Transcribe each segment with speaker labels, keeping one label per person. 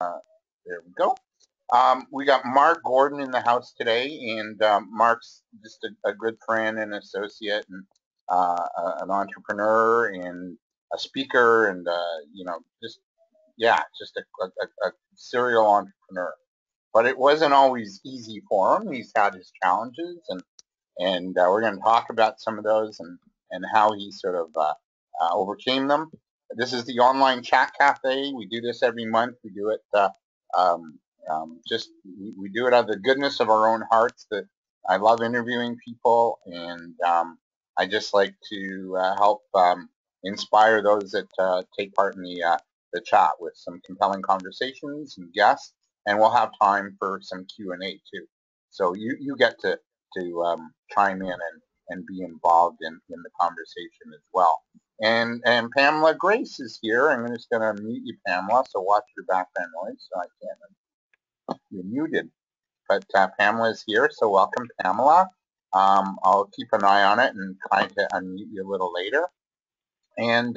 Speaker 1: There we go. We got Mark Gordon in the house today, and Mark's just a good friend and associate, and an entrepreneur and a speaker, and just yeah, just a serial entrepreneur. But it wasn't always easy for him. He's had his challenges, and we're going to talk about some of those and how he sort of overcame them. This is the online chat cafe. We do this every month. We do it um, just we do it out of the goodness of our own hearts. That I love interviewing people, and I just like to help inspire those that take part in the chat with some compelling conversations and guests, and we'll have time for some Q&A too. So you get to chime in and be involved in the conversation as well. And Pamela Grace is here. I'm just going to mute you, Pamela, so watch your background noise. So I can't. You're muted. But Pamela is here, so welcome, Pamela. I'll keep an eye on it and try to unmute you a little later. And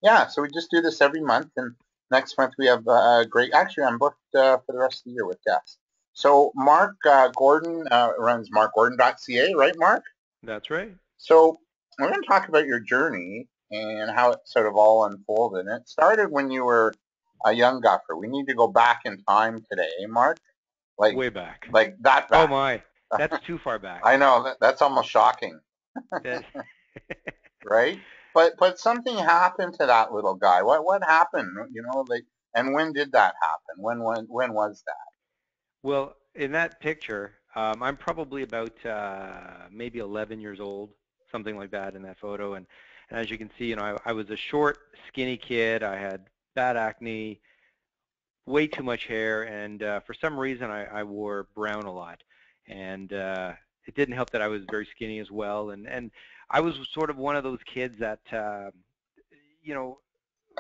Speaker 1: yeah, so we just do this every month. And next month we have a great. Actually, I'm booked for the rest of the year with guests. So Mark Gordon runs markgordon.ca, right, Mark?
Speaker 2: That's right.
Speaker 1: So we're going to talk about your journey and how it sort of all unfolded. And it started when you were a young guffer. We need to go back in time today, Mark. Like
Speaker 2: way back.
Speaker 1: Like that
Speaker 2: Oh
Speaker 1: back.
Speaker 2: my, that's too far back.
Speaker 1: I know that's almost shocking, right? But something happened to that little guy. What happened? You know, like, and when did that happen? When was that?
Speaker 2: Well, in that picture, I'm probably about maybe 11 years old, something like that in that photo. And as you can see, I was a short, skinny kid. I had bad acne, way too much hair, and for some reason I wore brown a lot. And it didn't help that I was very skinny as well. And I was sort of one of those kids that,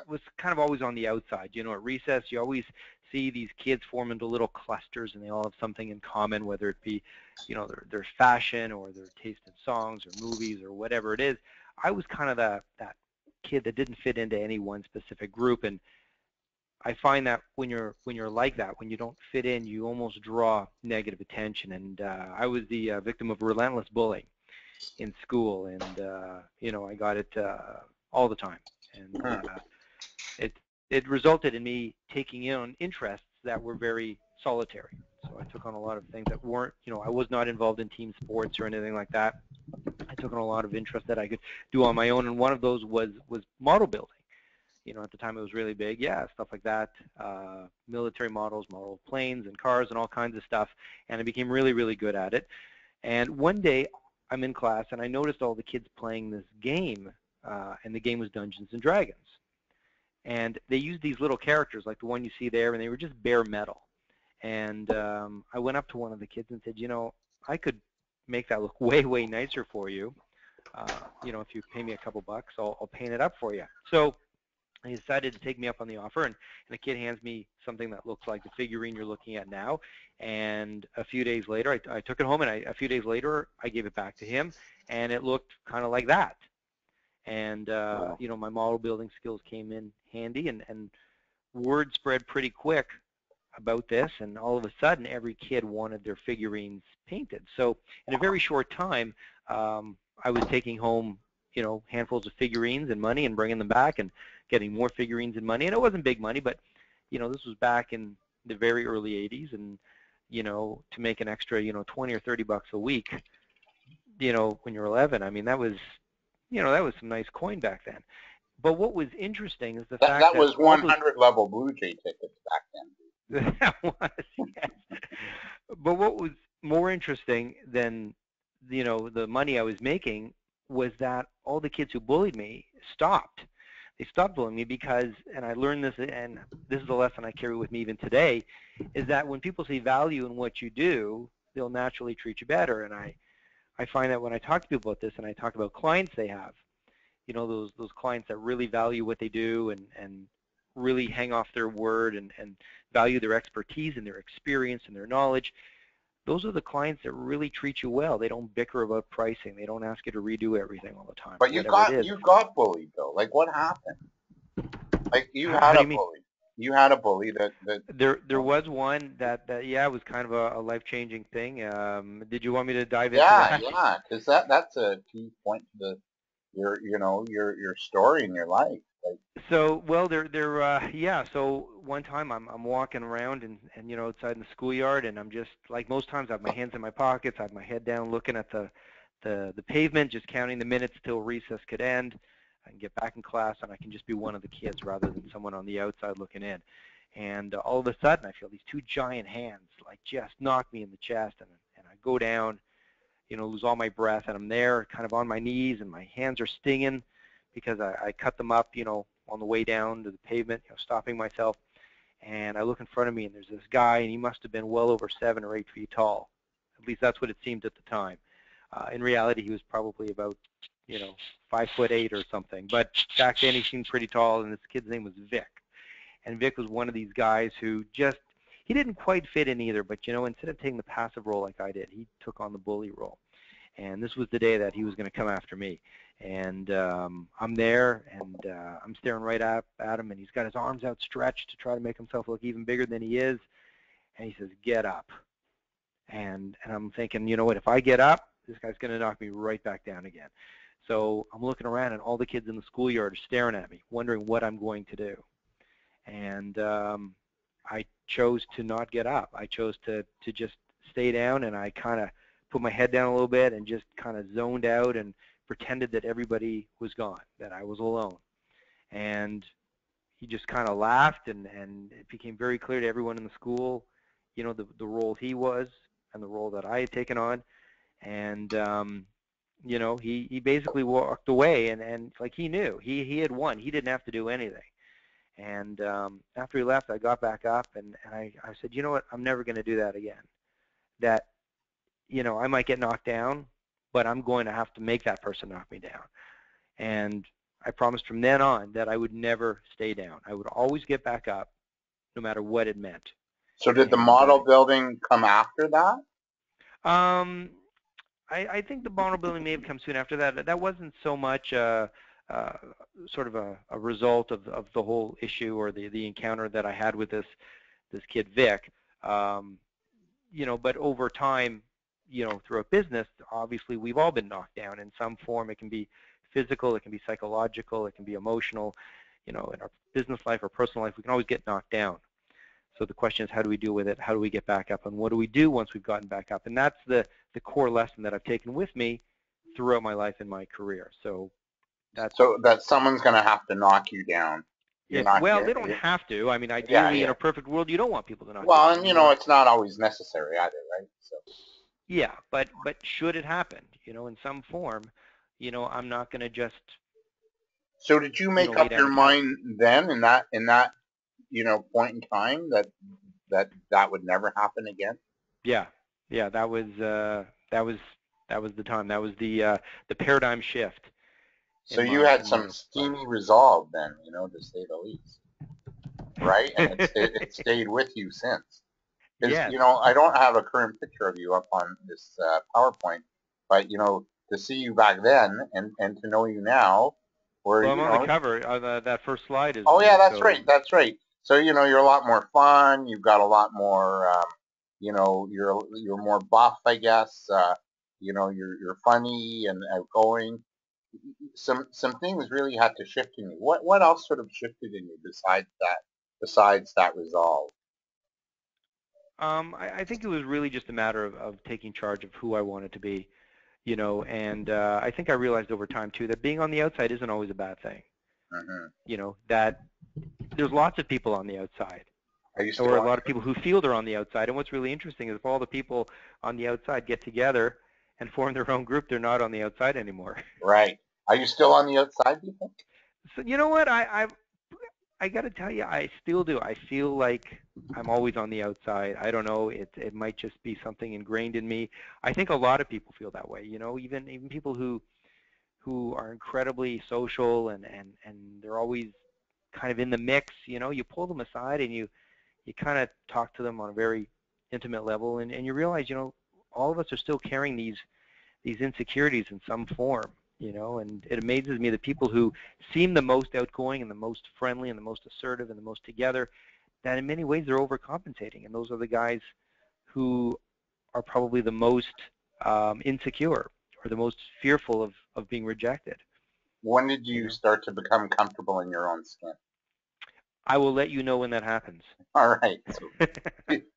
Speaker 2: was kind of always on the outside. At recess, you always see these kids form into little clusters, and they all have something in common, whether it be, their fashion or their taste in songs or movies or whatever it is. I was kind of that kid that didn't fit into any one specific group, and I find that when you're like that, when you don't fit in, you almost draw negative attention. And I was the victim of relentless bullying in school, and I got it all the time, and it resulted in me taking in interests that were very solitary. So I took on a lot of things that weren't, I was not involved in team sports or anything like that. I took on a lot of interests that I could do on my own, and one of those was model building. At the time it was really big. Yeah, stuff like that, military models, model planes and cars and all kinds of stuff. And I became really, really good at it. And one day I'm in class and I noticed all the kids playing this game, and the game was Dungeons and Dragons. And they used these little characters like the one you see there, and they were just bare metal. And I went up to one of the kids and said, I could make that look way, way nicer for you. If you pay me a couple bucks, I'll paint it up for you. So he decided to take me up on the offer, and the kid hands me something that looks like the figurine you're looking at now. And a few days later, I took it home, and a few days later, I gave it back to him, and it looked kind of like that. And, my model building skills came in handy, and word spread pretty quick about this, and all of a sudden, every kid wanted their figurines painted. So in a very short time, I was taking home handfuls of figurines and money and bringing them back and getting more figurines and money. And it wasn't big money, but, this was back in the very early 80s. And, to make an extra, 20 or 30 bucks a week, when you're 11, I mean, that was some nice coin back then. But what was interesting is the fact that
Speaker 1: was 100 level Blue Jay tickets back then.
Speaker 2: That was, yes. But what was more interesting than, the money I was making was that all the kids who bullied me stopped. They stopped bullying me because, and I learned this, and this is a lesson I carry with me even today, is that when people see value in what you do, they'll naturally treat you better. And I find that when I talk to people about this, and I talk about clients they have, those clients that really value what they do and really hang off their word and value their expertise and their experience and their knowledge, those are the clients that really treat you well. They don't bicker about pricing. They don't ask you to redo everything all the time.
Speaker 1: But you got bullied though. Like, what happened? Like, you had a bully. You had a bully that.
Speaker 2: There was one that yeah, was kind of a life-changing thing. Did you want me to dive into
Speaker 1: Yeah,
Speaker 2: that?
Speaker 1: yeah, because that's a key point to your story in your life. Like,
Speaker 2: So, well, yeah. So one time I'm walking around and outside in the schoolyard, and I'm just like most times I have my hands in my pockets, I have my head down, looking at the pavement, just counting the minutes till recess could end. I can get back in class, and I can just be one of the kids rather than someone on the outside looking in. And all of a sudden, I feel these two giant hands like just knock me in the chest, and I go down, lose all my breath, and I'm there kind of on my knees, and my hands are stinging because I cut them up, on the way down to the pavement, stopping myself. And I look in front of me, and there's this guy, and he must have been well over 7 or 8 feet tall. At least that's what it seemed at the time. In reality, he was probably about, 5'8" or something. But back then, he seemed pretty tall, and this kid's name was Vic. And Vic was one of these guys who he didn't quite fit in either, but, instead of taking the passive role like I did, he took on the bully role. And this was the day that he was going to come after me. And I'm there, and I'm staring right at him, and he's got his arms outstretched to try to make himself look even bigger than he is. And he says, "Get up." And I'm thinking, you know what, if I get up, this guy's going to knock me right back down again. So I'm looking around, and all the kids in the schoolyard are staring at me, wondering what I'm going to do. And I chose to not get up. I chose to just stay down, and I kind of put my head down a little bit and just kind of zoned out and pretended that everybody was gone, that I was alone. And he just kind of laughed, and it became very clear to everyone in the school, the role he was and the role that I had taken on. And he basically walked away, and like he knew he had won. He didn't have to do anything. And after he left, I got back up, and I said, you know what, I'm never going to do that again. That, I might get knocked down, but I'm going to have to make that person knock me down. And I promised from then on that I would never stay down. I would always get back up, no matter what it meant.
Speaker 1: so did the model building come after that?
Speaker 2: Um, I think the model building may have come soon after that. That wasn't so much sort of a result of the whole issue or the encounter that I had with this kid Vic. But over time, through a business, obviously we've all been knocked down in some form. It can be physical, it can be psychological, it can be emotional. In our business life or personal life, we can always get knocked down. So the question is, how do we deal with it? How do we get back up? And what do we do once we've gotten back up? And that's the core lesson that I've taken with me throughout my life and my career. So
Speaker 1: that someone's going to have to knock you down.
Speaker 2: Well, they don't have to. I mean, ideally, in a perfect world, you don't want people to knock you down.
Speaker 1: Well, and it's not always necessary either, right? So.
Speaker 2: Yeah, but should it happen, in some form, I'm not going to just.
Speaker 1: So did you make up your mind then in that point in time that would never happen again?
Speaker 2: Yeah, that was the time. That was the paradigm shift.
Speaker 1: So you had some steamy resolve then, to say the least, right? And it stayed with you since.
Speaker 2: Yeah.
Speaker 1: I don't have a current picture of you up on this PowerPoint, but to see you back then and to know you now, where
Speaker 2: I'm on the cover. That first slide is.
Speaker 1: Oh yeah, that's right. That's right. So you're a lot more fun. You've got a lot more. You're more buff, I guess. You're funny and outgoing. Some things really had to shift in you. What else sort of shifted in you besides that resolve?
Speaker 2: I think it was really just a matter of taking charge of who I wanted to be, and I think I realized over time too that being on the outside isn't always a bad thing.
Speaker 1: Mm-hmm.
Speaker 2: That there's lots of people on the outside, or a lot of people who feel they're on the outside. And what's really interesting is if all the people on the outside get together and form their own group, they're not on the outside anymore.
Speaker 1: Right. Are you still on the outside, do you think?
Speaker 2: So you know what, I got to tell you, I still do. I feel like I'm always on the outside. I don't know. It might just be something ingrained in me. I think a lot of people feel that way. Even people who are incredibly social and they're always kind of in the mix. You pull them aside and you kind of talk to them on a very intimate level, and you realize, all of us are still carrying these insecurities in some form. you know, and it amazes me the people who seem the most outgoing and the most friendly and the most assertive and the most together, that in many ways they're overcompensating, and those are the guys who are probably the most insecure or the most fearful of being rejected.
Speaker 1: When did
Speaker 2: You
Speaker 1: you
Speaker 2: know,
Speaker 1: start to become comfortable in your own skin?
Speaker 2: I will let you know when that happens.
Speaker 1: All right, so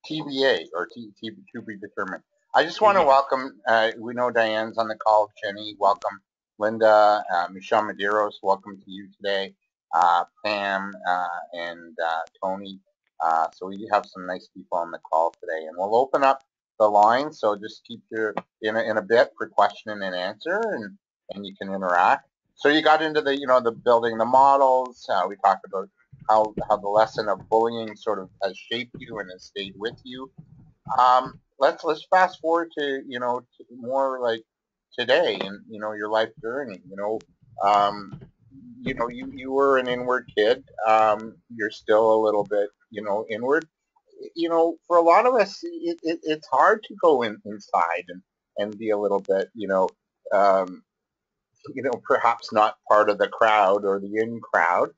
Speaker 1: TBA or to be determined. I just want to
Speaker 2: Yes.
Speaker 1: welcome, we know Diane's on the call, Jenny, welcome. Linda, Michelle Medeiros, welcome to you today. Pam and Tony. So we have some nice people on the call today, and we'll open up the line. So just keep your in a bit for question and answer, and you can interact. So you got into the the building the models. We talked about how the lesson of bullying sort of has shaped you and has stayed with you. Let's fast forward to to more like today and your life journey. You were an inward kid. You're still a little bit inward. For a lot of us, it's hard to go inside and be a little bit um, perhaps not part of the crowd or the in crowd,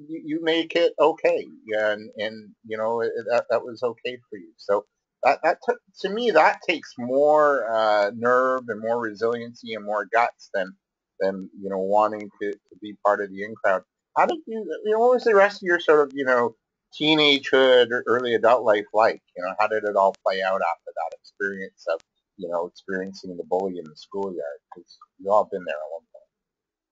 Speaker 1: you make it okay, and that was okay for you. So that took, to me, that takes more nerve and more resiliency and more guts than wanting to be part of the in crowd. How did what was the rest of your sort of teenagehood or early adult life like? How did it all play out after that experience of experiencing the bully in the schoolyard? Because we've all been there at one point.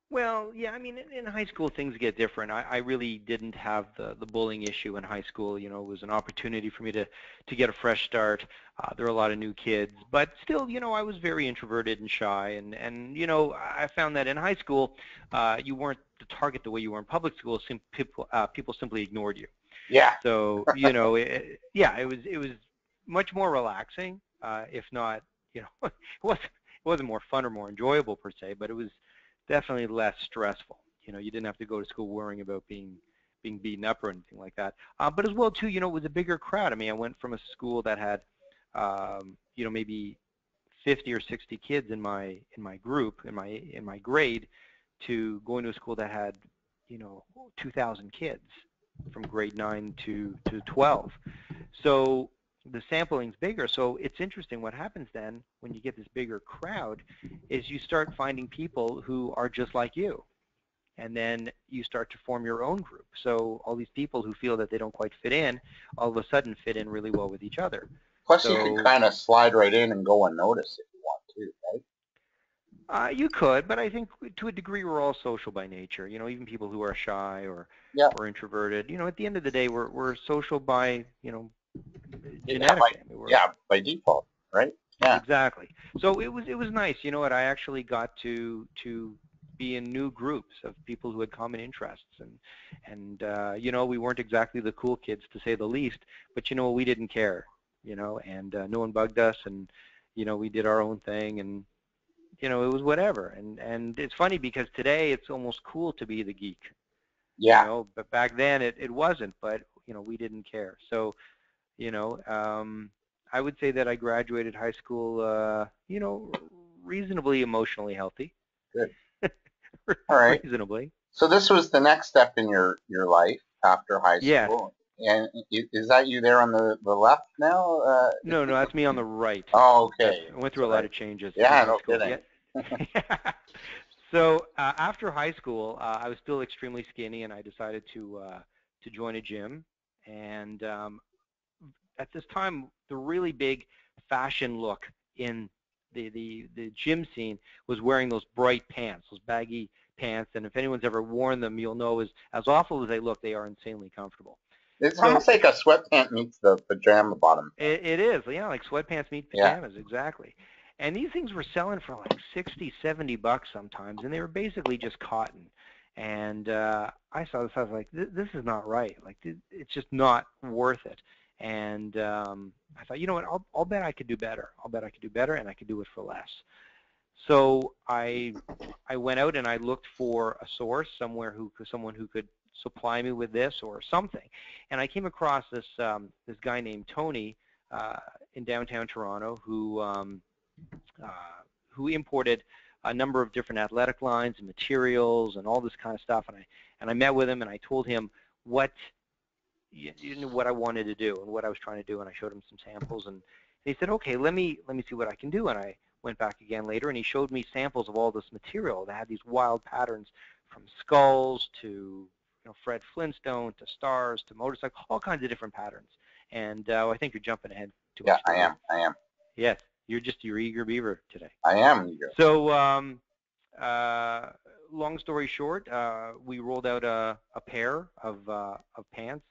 Speaker 2: Well, yeah, I mean, in high school things get different. I really didn't have the bullying issue in high school. You know, it was an opportunity for me to get a fresh start. There were a lot of new kids, but still, I was very introverted and shy, and I found that in high school, you weren't the target the way you were in public school. People simply ignored you.
Speaker 1: Yeah,
Speaker 2: So, yeah, it was much more relaxing, if not, it wasn't more fun or more enjoyable per se, but it was definitely less stressful. You didn't have to go to school worrying about being beaten up or anything like that. But as well too, it was a bigger crowd. I mean, I went from a school that had, maybe 50 or 60 kids in my group in my grade, to going to a school that had, 2,000 kids from grade 9 to 12. So the sampling's bigger. So it's interesting what happens then when you get this bigger crowd is you start finding people who are just like you. And then you start to form your own group. So all these people who feel that they don't quite fit in, all of a sudden fit in really well with each other.
Speaker 1: plus you can
Speaker 2: So
Speaker 1: kind of slide right in and go unnoticed if you want to, right?
Speaker 2: you could, but I think to a degree we're all social by nature. Even people who are shy
Speaker 1: Yeah,
Speaker 2: or introverted. At the end of the day, we're social by
Speaker 1: yeah, by
Speaker 2: genetically. I mean,
Speaker 1: yeah, by default, right? Yeah,
Speaker 2: exactly. So it was nice. You know what? I actually got to be in new groups of people who had common interests, and we weren't exactly the cool kids to say the least, but we didn't care, and no one bugged us, and we did our own thing, and it was whatever. And it's funny because today it's almost cool to be the geek,
Speaker 1: yeah,
Speaker 2: but back then it wasn't, but we didn't care. So you know, I would say that I graduated high school, reasonably emotionally healthy,
Speaker 1: good. All right.
Speaker 2: reasonably.
Speaker 1: So this was the next step in your life after high
Speaker 2: Yes.
Speaker 1: school, and is that you there on the left now?
Speaker 2: No, no, that's me on the right.
Speaker 1: Oh,
Speaker 2: Yes,
Speaker 1: okay.
Speaker 2: I went through
Speaker 1: So
Speaker 2: a lot of changes in
Speaker 1: yeah,
Speaker 2: high
Speaker 1: no
Speaker 2: school.
Speaker 1: kidding.
Speaker 2: Yeah. So after high school, I was still extremely skinny, and I decided to join a gym. And at this time, the really big fashion look in the gym scene was wearing those bright pants, those baggy pants. And if anyone's ever worn them, you'll know as awful as they look, they are insanely comfortable.
Speaker 1: It's
Speaker 2: So
Speaker 1: almost like a sweatpant meets the pajama bottom.
Speaker 2: it is, yeah, like sweatpants meet
Speaker 1: Yeah.
Speaker 2: pajamas, exactly. And these things were selling for like 60, $70 sometimes, and they were basically just cotton. And I saw this, I was like, this is not right. Like, it's just not worth it. And I thought, you know what, I'll bet I could do better. I'll bet I could do better, and I could do it for less. So I went out and I looked for a source, someone who could supply me with this or something. And I came across this guy named Tony in downtown Toronto uh, who imported a number of different athletic lines and materials and all this kind of stuff. And I met with him and I told him what what I wanted to do and what I was trying to do, and I showed him some samples, and he said, okay, let me see what I can do. And I went back again later, and he showed me samples of all this material that had these wild patterns, from skulls to Fred Flintstone to stars to motorcycles, all kinds of different patterns. And I think you're jumping ahead to
Speaker 1: Yeah,
Speaker 2: my story.
Speaker 1: I am.
Speaker 2: Yes, you're eager beaver today.
Speaker 1: I am eager.
Speaker 2: So, long story short, we rolled out a pair of pants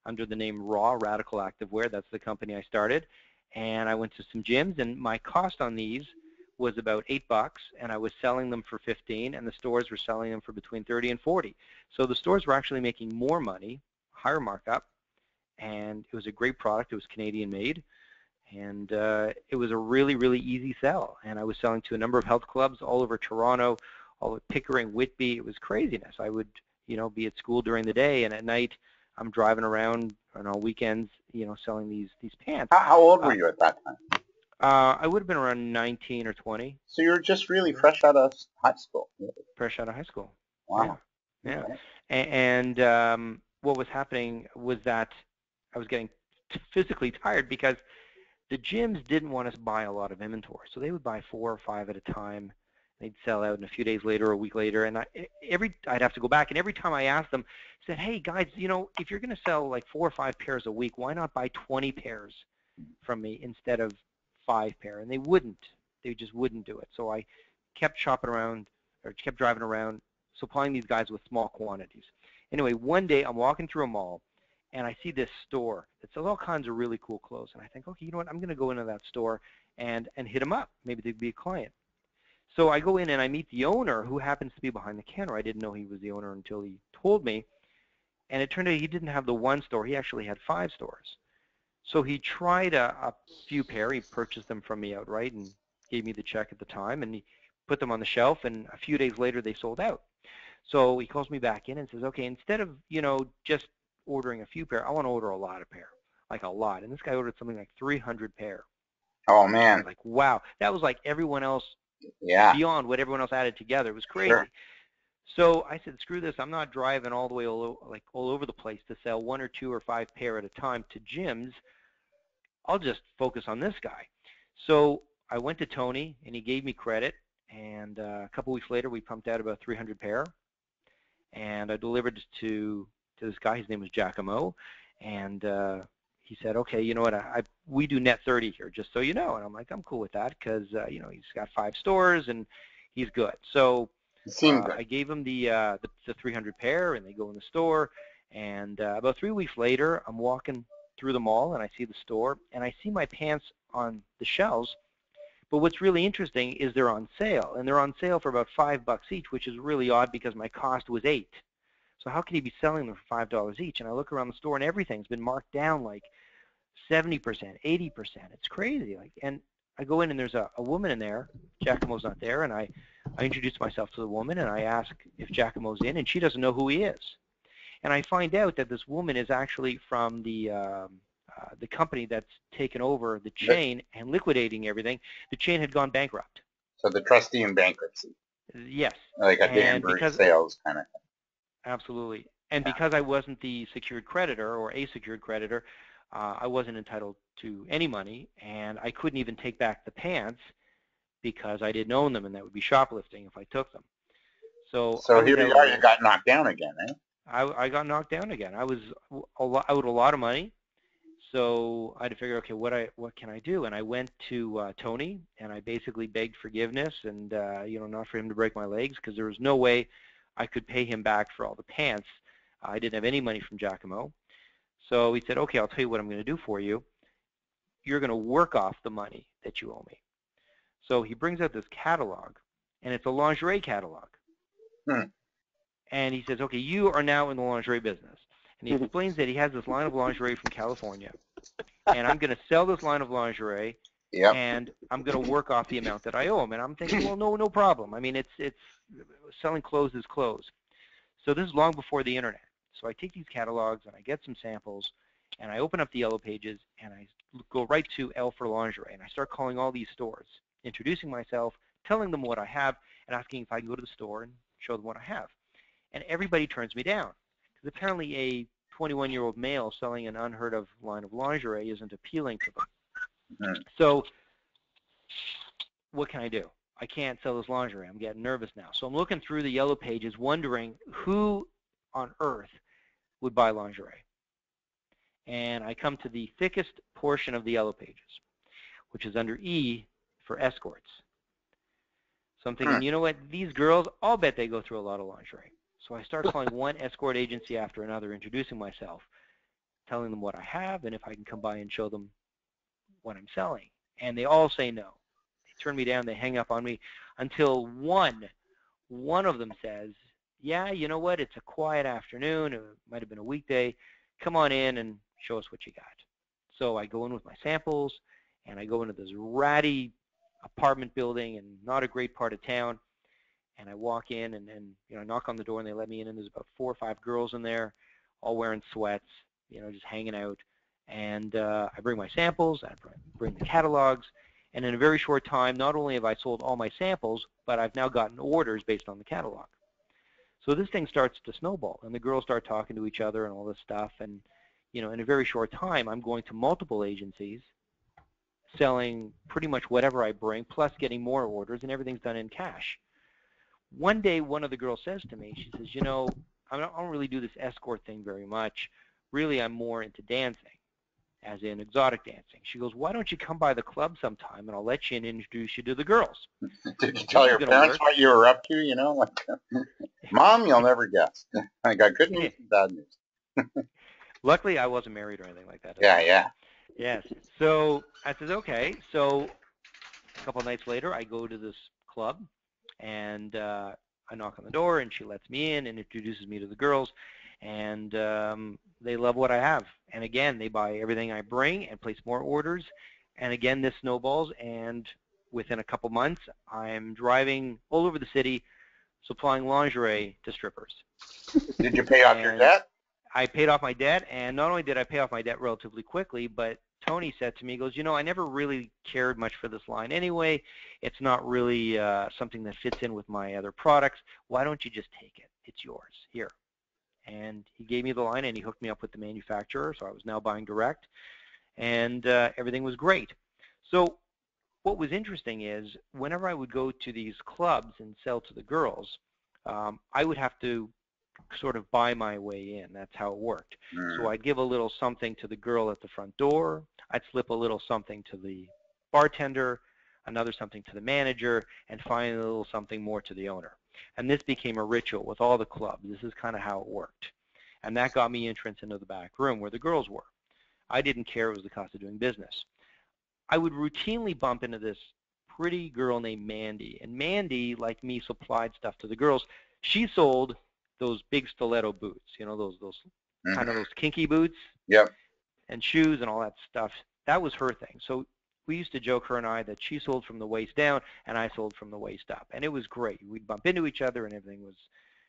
Speaker 2: under the name Raw Radical Activewear. That's the company I started. And I went to some gyms, and my cost on these was about $8, and I was selling them for $15, and the stores were selling them for between $30 and $40. So the stores were actually making more money, higher markup, and it was a great product. It was Canadian made, and it was a really, really easy sell. And I was selling to a number of health clubs all over Toronto, all over Pickering, Whitby. It was craziness. I would, be at school during the day, and at night I'm driving around on weekends, selling these pants.
Speaker 1: How old were you at that time?
Speaker 2: I would have been around 19 or 20.
Speaker 1: So you were just really fresh out of high school.
Speaker 2: Fresh out of high school.
Speaker 1: Wow.
Speaker 2: Yeah. And what was happening was that I was getting physically tired because the gyms didn't want us to buy a lot of inventory. So they would buy 4 or 5 at a time. They'd sell out, and a few days later, a week later, and I'd have to go back. And every time I asked them, I said, hey, guys, if you're going to sell like 4 or 5 pairs a week, why not buy 20 pairs from me instead of 5 pair? And they wouldn't. They just wouldn't do it. So I kept shopping around, or kept driving around, supplying these guys with small quantities. Anyway, one day I'm walking through a mall, and I see this store that sells all kinds of really cool clothes. And I think, okay, you know what? I'm going to go into that store and hit them up. Maybe they'd be a client. So I go in and I meet the owner, who happens to be behind the counter. I didn't know he was the owner until he told me. And it turned out he didn't have the one store. He actually had 5 stores. So he tried a few pair. He purchased them from me outright and gave me the check at the time. And he put them on the shelf. And a few days later, they sold out. So he calls me back in and says, okay, instead of, just ordering a few pair, I want to order a lot of pair, like a lot. And this guy ordered something like 300 pair.
Speaker 1: Oh, man.
Speaker 2: I was like, wow. That was like everyone else.
Speaker 1: Yeah.
Speaker 2: Beyond what everyone else added together. It was crazy.
Speaker 1: Sure.
Speaker 2: So I said, screw this. I'm not driving all the way all over the place to sell 1 or 2 or 5 pair at a time to gyms. I'll just focus on this guy. So I went to Tony, and he gave me credit. And a couple weeks later, we pumped out about 300 pair. And I delivered to this guy. His name was Giacomo. And he said, okay, you know what, we do net 30 here, just so you know. And I'm like, I'm cool with that because, he's got 5 stores and he's good. So I gave him the 300 pair, and they go in the store. And about 3 weeks later, I'm walking through the mall, and I see the store, and I see my pants on the shelves. But what's really interesting is they're on sale, and they're on sale for about $5 each, which is really odd because my cost was $8. So how could he be selling them for $5 each? And I look around the store, and everything's been marked down like 70%, 80%. It's crazy. And I go in, and there's a woman in there. Giacomo's not there, and I introduce myself to the woman, and I ask if Giacomo's in, and she doesn't know who he is. And I find out that this woman is actually from the company that's taken over the chain and liquidating everything. The chain had gone bankrupt.
Speaker 1: So the trustee in bankruptcy.
Speaker 2: Yes.
Speaker 1: Like a Danbury sales kind of thing.
Speaker 2: Absolutely. And because I wasn't the secured creditor or a secured creditor, I wasn't entitled to any money, and I couldn't even take back the pants because I didn't own them, and that would be shoplifting if I took them. So
Speaker 1: here you are, you got knocked down again, eh?
Speaker 2: I got knocked down again. I was out a lot of money, so I had to figure, okay, what can I do? And I went to Tony, and I basically begged forgiveness, and not for him to break my legs, because there was no way I could pay him back for all the pants. I didn't have any money from Giacomo. So he said, okay, I'll tell you what I'm going to do for you. You're going to work off the money that you owe me. So he brings out this catalog, and it's a lingerie catalog. And he says, okay, you are now in the lingerie business. And he explains that he has this line of lingerie from California, and I'm going to sell this line of lingerie, and I'm going to work off the amount that I owe him. And I'm thinking, well, no problem. I mean, it's selling clothes is clothes. So this is long before the internet. So I take these catalogs, and I get some samples, and I open up the Yellow Pages, and I go right to L for Lingerie, and I start calling all these stores, introducing myself, telling them what I have and asking if I can go to the store and show them what I have. And everybody turns me down because apparently a 21-year-old male selling an unheard of line of lingerie isn't appealing to them.
Speaker 1: Mm.
Speaker 2: So what can I do? I can't sell this lingerie. I'm getting nervous now. So I'm looking through the yellow pages wondering who on earth would buy lingerie. And I come to the thickest portion of the yellow pages, which is under E for escorts. So I'm thinking, you know what, these girls, I'll bet they go through a lot of lingerie. So I start calling one escort agency after another, introducing myself, telling them what I have and if I can come by and show them what I'm selling. And they all say no. They turn me down, they hang up on me until one of them says, yeah, you know what, it's a quiet afternoon, it might have been a weekday, come on in and show us what you got. So I go in with my samples, and I go into this ratty apartment building in not a great part of town, and I walk in and I knock on the door and they let me in, and there's about 4 or 5 girls in there, all wearing sweats, just hanging out. And I bring my samples, I bring the catalogs, and in a very short time, not only have I sold all my samples, but I've now gotten orders based on the catalog. So this thing starts to snowball, and the girls start talking to each other and all this stuff, and in a very short time, I'm going to multiple agencies, selling pretty much whatever I bring, plus getting more orders, and everything's done in cash. One day, one of the girls says to me, she says, I don't really do this escort thing very much. Really, I'm more into dancing, as in exotic dancing. She goes, why don't you come by the club sometime, and I'll let you and introduce you to the girls.
Speaker 1: Did you tell your parents what you were up to, like, Mom, you'll never guess. I got good news and bad news.
Speaker 2: Luckily, I wasn't married or anything like that.
Speaker 1: Yeah.
Speaker 2: Yes. So I said, okay. So a couple of nights later, I go to this club, and I knock on the door, and she lets me in and introduces me to the girls, and they love what I have. And again, they buy everything I bring and place more orders. And again, this snowballs, and within a couple months, I'm driving all over the city supplying lingerie to strippers.
Speaker 1: Did you pay off your debt?
Speaker 2: I paid off my debt, and not only did I pay off my debt relatively quickly, but Tony said to me, he goes, I never really cared much for this line anyway. It's not really something that fits in with my other products. Why don't you just take it? It's yours. Here. And he gave me the line, and he hooked me up with the manufacturer, so I was now buying direct, and everything was great. So what was interesting is whenever I would go to these clubs and sell to the girls, I would have to sort of buy my way in. That's how it worked. So I'd give a little something to the girl at the front door. I'd slip a little something to the bartender, another something to the manager, and finally a little something more to the owner. And this became a ritual with all the clubs. This is kind of how it worked. And that got me entrance into the back room where the girls were. I didn't care. It was the cost of doing business. I would routinely bump into this pretty girl named Mandy. And Mandy, like me, supplied stuff to the girls. She sold those big stiletto boots, those kind of those kinky boots.
Speaker 1: Yep.
Speaker 2: And shoes and all that stuff. That was her thing. So we used to joke, her and I, that she sold from the waist down and I sold from the waist up. And it was great. We'd bump into each other and everything was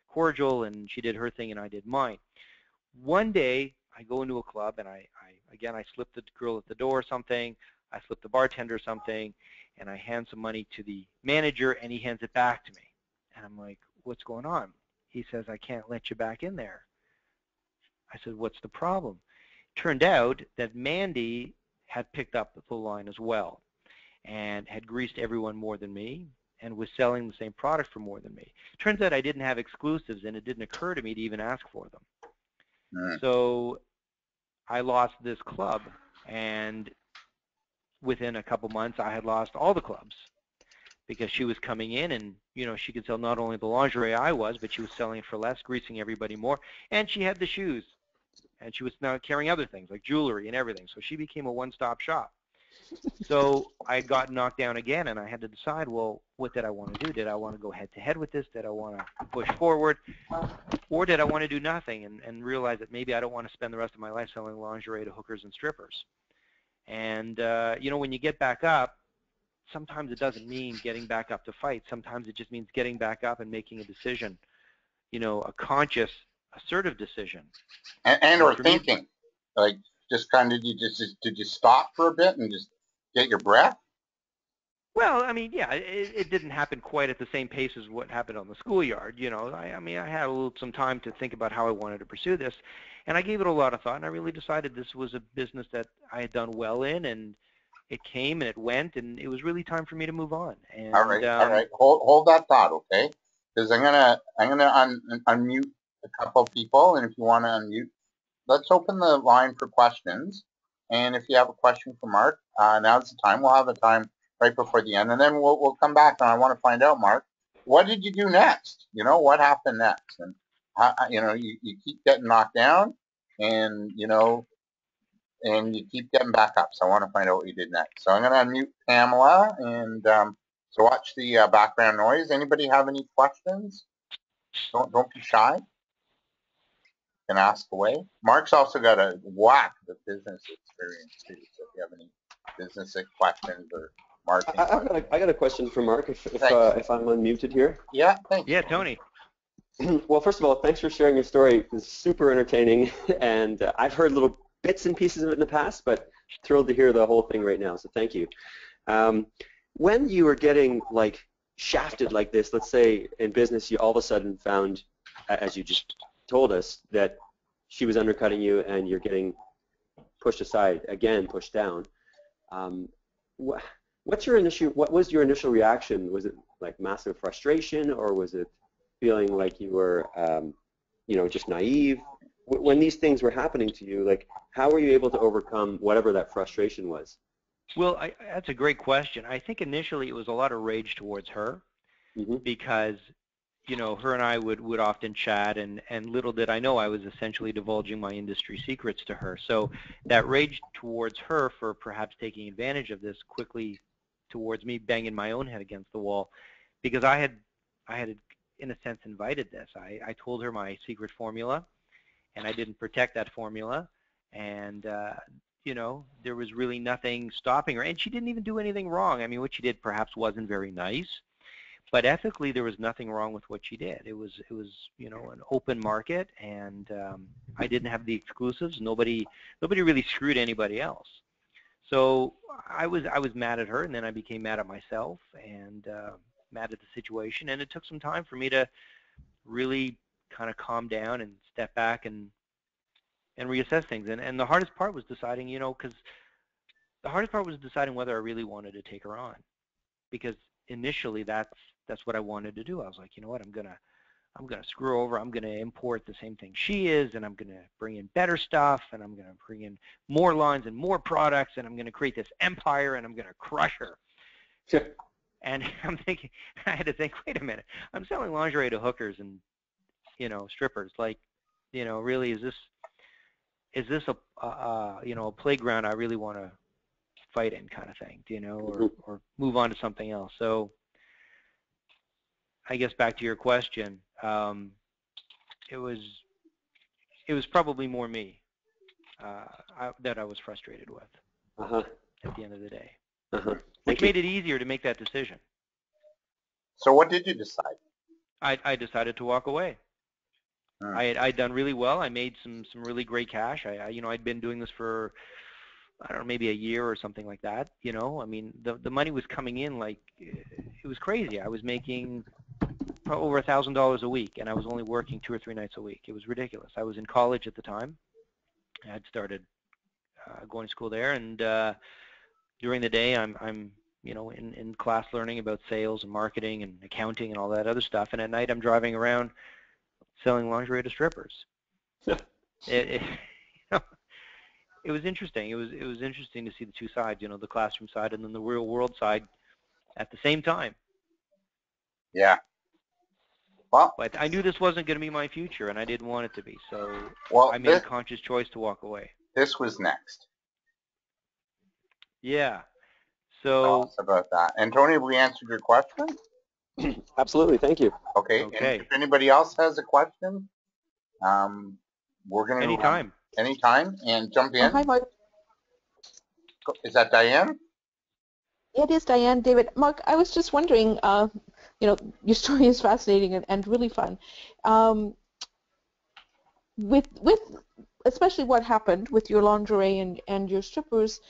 Speaker 2: cordial, and she did her thing and I did mine. One day, I go into a club and I slip the girl at the door something, I slip the bartender something, and I hand some money to the manager, and he hands it back to me. And I'm like, what's going on? He says, I can't let you back in there. I said, what's the problem? Turned out that Mandy had picked up the line as well and had greased everyone more than me and was selling the same product for more than me. Turns out I didn't have exclusives, and it didn't occur to me to even ask for them. So I lost this club, and within a couple months I had lost all the clubs because she was coming in and, she could sell not only the lingerie I was, but she was selling it for less, greasing everybody more, and she had the shoes. And she was now carrying other things like jewelry and everything. So she became a one-stop shop. So I got knocked down again, and I had to decide, well, what did I want to do? Did I want to go head-to-head with this? Did I want to push forward? Or did I want to do nothing and realize that maybe I don't want to spend the rest of my life selling lingerie to hookers and strippers? And, when you get back up, sometimes it doesn't mean getting back up to fight. Sometimes it just means getting back up and making a decision, a conscious, assertive decision.
Speaker 1: And or thinking, like, just kind of, did you stop for a bit and just get your breath?
Speaker 2: Well, I mean, yeah, it didn't happen quite at the same pace as what happened on the schoolyard. I mean, I had some time to think about how I wanted to pursue this, and I gave it a lot of thought, and I really decided this was a business that I had done well in, and it came and it went, and it was really time for me to move on.
Speaker 1: All
Speaker 2: And
Speaker 1: right, all right. Hold that thought, okay? Because I'm gonna unmute a couple of people, and if you want to unmute, let's open the line for questions. And if you have a question for Mark, now's the time. We'll have a time right before the end, and then we'll come back. And I want to find out, Mark, what did you do next? What happened next? And you keep getting knocked down, and and you keep getting back up. So I want to find out what you did next. So I'm going to unmute Pamela, and so watch the background noise. Anybody have any questions? Don't be shy. You can ask away. Mark's also got a whack of business experience too. So if you have any business questions or marketing,
Speaker 3: I got a question for Mark. If I'm unmuted here.
Speaker 1: Yeah, thanks.
Speaker 2: yeah, Tony.
Speaker 3: Well, first of all, thanks for sharing your story. It was super entertaining, and I've heard little bits and pieces of it in the past, but thrilled to hear the whole thing right now. So thank you. When you were getting like shafted like this, let's say in business, you all of a sudden found, as you just told us, that she was undercutting you, and you're getting pushed aside again, pushed down. What was your initial reaction? Was it like massive frustration, or was it feeling like you were, just naive? When these things were happening to you, like, how were you able to overcome whatever that frustration was?
Speaker 2: Well, that's a great question. I think initially it was a lot of rage towards her, because, her and I would often chat, and little did I know I was essentially divulging my industry secrets to her. So that rage towards her for perhaps taking advantage of this quickly towards me banging my own head against the wall, because I had in a sense invited this. I told her my secret formula, and I didn't protect that formula, and there was really nothing stopping her, and she didn't even do anything wrong. I mean, what she did perhaps wasn't very nice, but ethically there was nothing wrong with what she did. It was an open market, and I didn't have the exclusives. Nobody really screwed anybody else. So I was mad at her, and then I became mad at myself, and mad at the situation, and it took some time for me to really kind of calm down and step back and reassess things. And the hardest part was deciding, because the hardest part was deciding whether I really wanted to take her on, because initially that's what I wanted to do. I was like, you know what, I'm gonna screw over. I'm gonna import the same thing she is, and I'm gonna bring in better stuff, and I'm gonna bring in more lines and more products, and I'm gonna create this empire, and I'm gonna crush her.
Speaker 3: Sure.
Speaker 2: And I had to think, wait a minute, I'm selling lingerie to hookers and, strippers. Like, really, is this a playground I really want to fight in, kind of thing, or move on to something else? So I guess back to your question, it was probably more me that I was frustrated with at the end of the day. Which made it easier to make that decision.
Speaker 1: So what did you decide?
Speaker 2: I decided to walk away. I'd done really well. I made some really great cash. I'd been doing this for, I don't know, maybe a year or something like that. I mean, the money was coming in like, it was crazy. I was making over $1,000 a week, and I was only working 2 or 3 nights a week. It was ridiculous. I was in college at the time. I had started going to school there, and during the day I'm in class learning about sales and marketing and accounting and all that other stuff, and at night I'm driving around selling lingerie to strippers. It was interesting. It was interesting to see the two sides, the classroom side and then the real world side at the same time.
Speaker 1: Yeah. Well,
Speaker 2: but I knew this wasn't going to be my future, and I didn't want it to be. So I made a conscious choice to walk away.
Speaker 1: This was next.
Speaker 2: Yeah.
Speaker 1: So tell us about that. And Tony, have we answered your question?
Speaker 3: Absolutely. Thank you.
Speaker 1: Okay. And if anybody else has a question, we're going to anytime and jump in.
Speaker 4: Hi, Mark.
Speaker 1: Is that Diane?
Speaker 4: It is Diane. David. Mark, I was just wondering, your story is fascinating and really fun. With especially what happened with your lingerie and your strippers,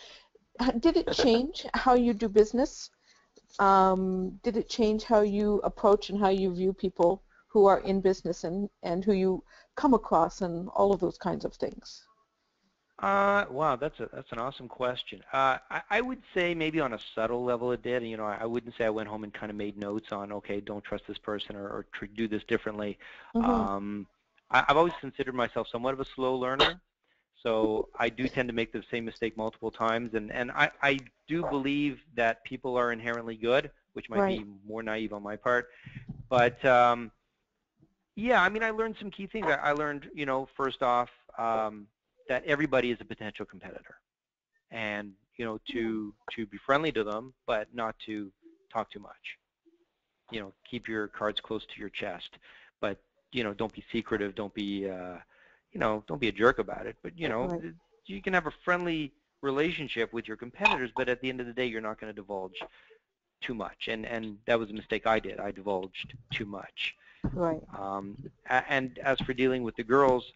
Speaker 4: did it change how you do business did it change how you approach and how you view people who are in business and who you come across and all of those kinds of things?
Speaker 2: Wow, that's an awesome question. I would say maybe on a subtle level it did. You know, I wouldn't say I went home and kind of made notes on, okay, don't trust this person or do this differently.
Speaker 4: Mm-hmm.
Speaker 2: I've always considered myself somewhat of a slow learner, so I do tend to make the same mistake multiple times. And I do believe that people are inherently good, which might
Speaker 4: Right.
Speaker 2: be more naive on my part. But yeah, I mean, I learned some key things. I learned, you know, first off, that everybody is a potential competitor, and you know, to be friendly to them, but not to talk too much. You know, keep your cards close to your chest, but you know, don't be secretive. Don't be, you know, don't be a jerk about it. But you know,
Speaker 4: Right.
Speaker 2: you can have a friendly relationship with your competitors, but at the end of the day, you're not going to divulge too much. And that was a mistake I did. I divulged too much.
Speaker 4: Right.
Speaker 2: And as for dealing with the girls,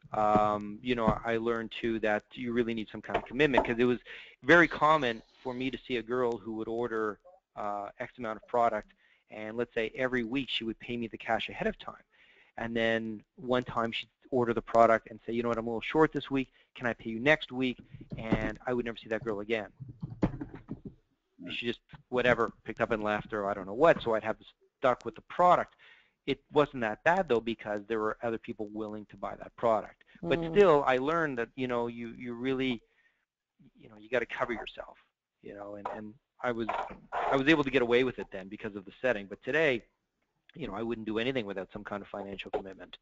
Speaker 2: you know, I learned too that you really need some kind of commitment, because it was very common for me to see a girl who would order X amount of product, and let's say every week she would pay me the cash ahead of time. And then one time she'd order the product and say, you know what, I'm a little short this week. Can I pay you next week? And I would never see that girl again. She just, whatever, picked up and left, or I don't know what, so I'd have to stuck with the product. It wasn't that bad, though, because there were other people willing to buy that product. But still, I learned that, you know, you really, you know, you got to cover yourself, you know, and I was able to get away with it then because of the setting. But today, you know, I wouldn't do anything without some kind of financial commitment.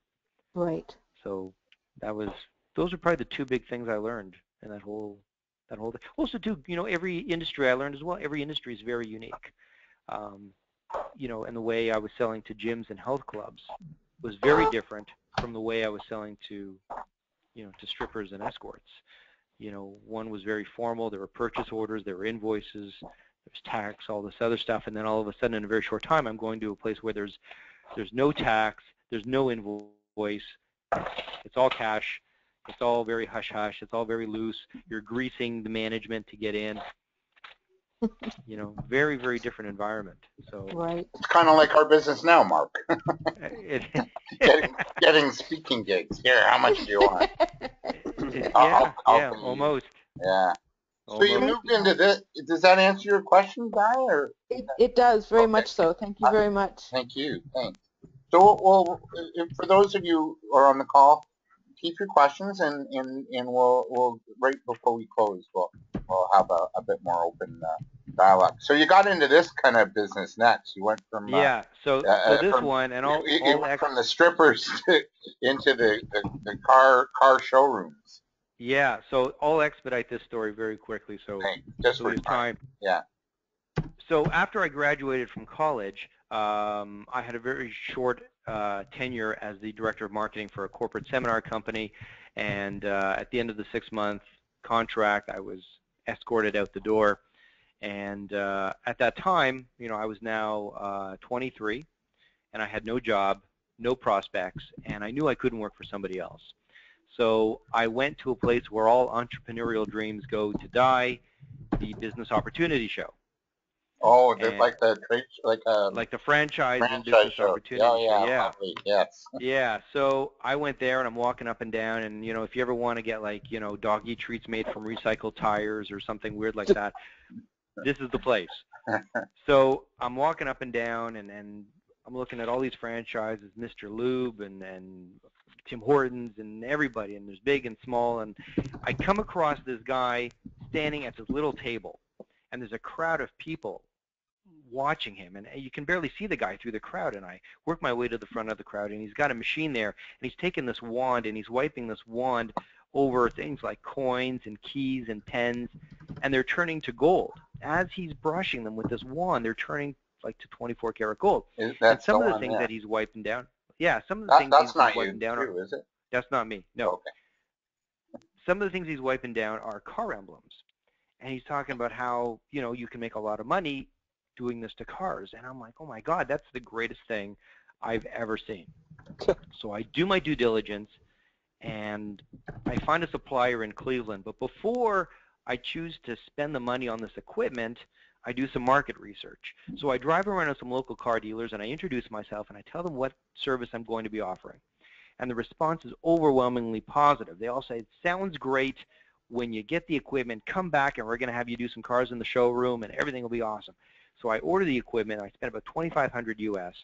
Speaker 4: Right.
Speaker 2: So those are probably the two big things I learned in that whole thing. Also, too, you know, every industry I learned as well. Every industry is very unique. You know, and the way I was selling to gyms and health clubs was very different from the way I was selling to, you know, to strippers and escorts. You know, one was very formal. There were purchase orders, there were invoices, there's tax, all this other stuff, and then all of a sudden, in a very short time, I'm going to a place where there's no tax, there's no invoice, it's all cash, it's all very hush-hush, it's all very loose. You're greasing the management to get in. You know, very, very different environment. So
Speaker 4: Right.
Speaker 1: It's kind of like our business now, Mark.
Speaker 2: it,
Speaker 1: getting speaking gigs. Here, how much do you want?
Speaker 2: yeah,
Speaker 1: I'll
Speaker 2: yeah,
Speaker 1: pay you.
Speaker 2: almost.
Speaker 1: Yeah. So you
Speaker 2: Almost.
Speaker 1: moved into this. Does that answer your question, Guy? Or
Speaker 4: It does, very
Speaker 1: Okay.
Speaker 4: much so. Thank you very much.
Speaker 1: Thank you. Thanks. So, well, for those of you who are on the call, keep your questions, and we'll right before we close, we'll have a bit more open dialogue. So you got into this kind of business next. You went from
Speaker 2: Yeah. So this
Speaker 1: from
Speaker 2: one and
Speaker 1: you
Speaker 2: all
Speaker 1: went from the strippers into the car showrooms.
Speaker 2: Yeah. So I'll expedite this story very quickly. So
Speaker 1: Okay, just for
Speaker 2: we have time.
Speaker 1: Yeah.
Speaker 2: So after I graduated from college, I had a very short tenure as the director of marketing for a corporate seminar company, and at the end of the 6-month contract, I was escorted out the door. And at that time, you know, I was now 23, and I had no job, no prospects, and I knew I couldn't work for somebody else. So I went to a place where all entrepreneurial dreams go to die, the Business Opportunity Show.
Speaker 1: Oh,
Speaker 2: And
Speaker 1: like the trade, like
Speaker 2: the franchise and
Speaker 1: franchise
Speaker 2: Business
Speaker 1: show.
Speaker 2: Opportunity
Speaker 1: Yeah,
Speaker 2: Show.
Speaker 1: yeah,
Speaker 2: Yeah.
Speaker 1: lovely. Yes.
Speaker 2: Yeah, so I went there and I'm walking up and down, and you know, if you ever want to get like, you know, doggy treats made from recycled tires or something weird like that, this is the place. So I'm walking up and down, and I'm looking at all these franchises, Mr. Lube and Tim Hortons and everybody, and there's big and small, and I come across this guy standing at this little table, and there's a crowd of people watching him, and you can barely see the guy through the crowd, and I work my way to the front of the crowd, and he's got a machine there, and he's taking this wand, and he's wiping this wand over things like coins and keys and pens, and they're turning to gold. As he's brushing them with this wand, they're turning like to 24 karat gold. And some of the things that he's wiping down, yeah, some of the things he's wiping down
Speaker 1: are, is it?
Speaker 2: That's not me, no.
Speaker 1: Okay.
Speaker 2: Some of the things he's wiping down are car emblems, and he's talking about how, you know, you can make a lot of money doing this to cars, and I'm like, oh my God, that's the greatest thing I've ever seen. So I do my due diligence, and I find a supplier in Cleveland, but before I choose to spend the money on this equipment, I do some market research. So I drive around to some local car dealers and I introduce myself and I tell them what service I'm going to be offering. And the response is overwhelmingly positive. They all say, it sounds great. When you get the equipment, come back and we're going to have you do some cars in the showroom and everything will be awesome. So I order the equipment. I spend about $2,500 US.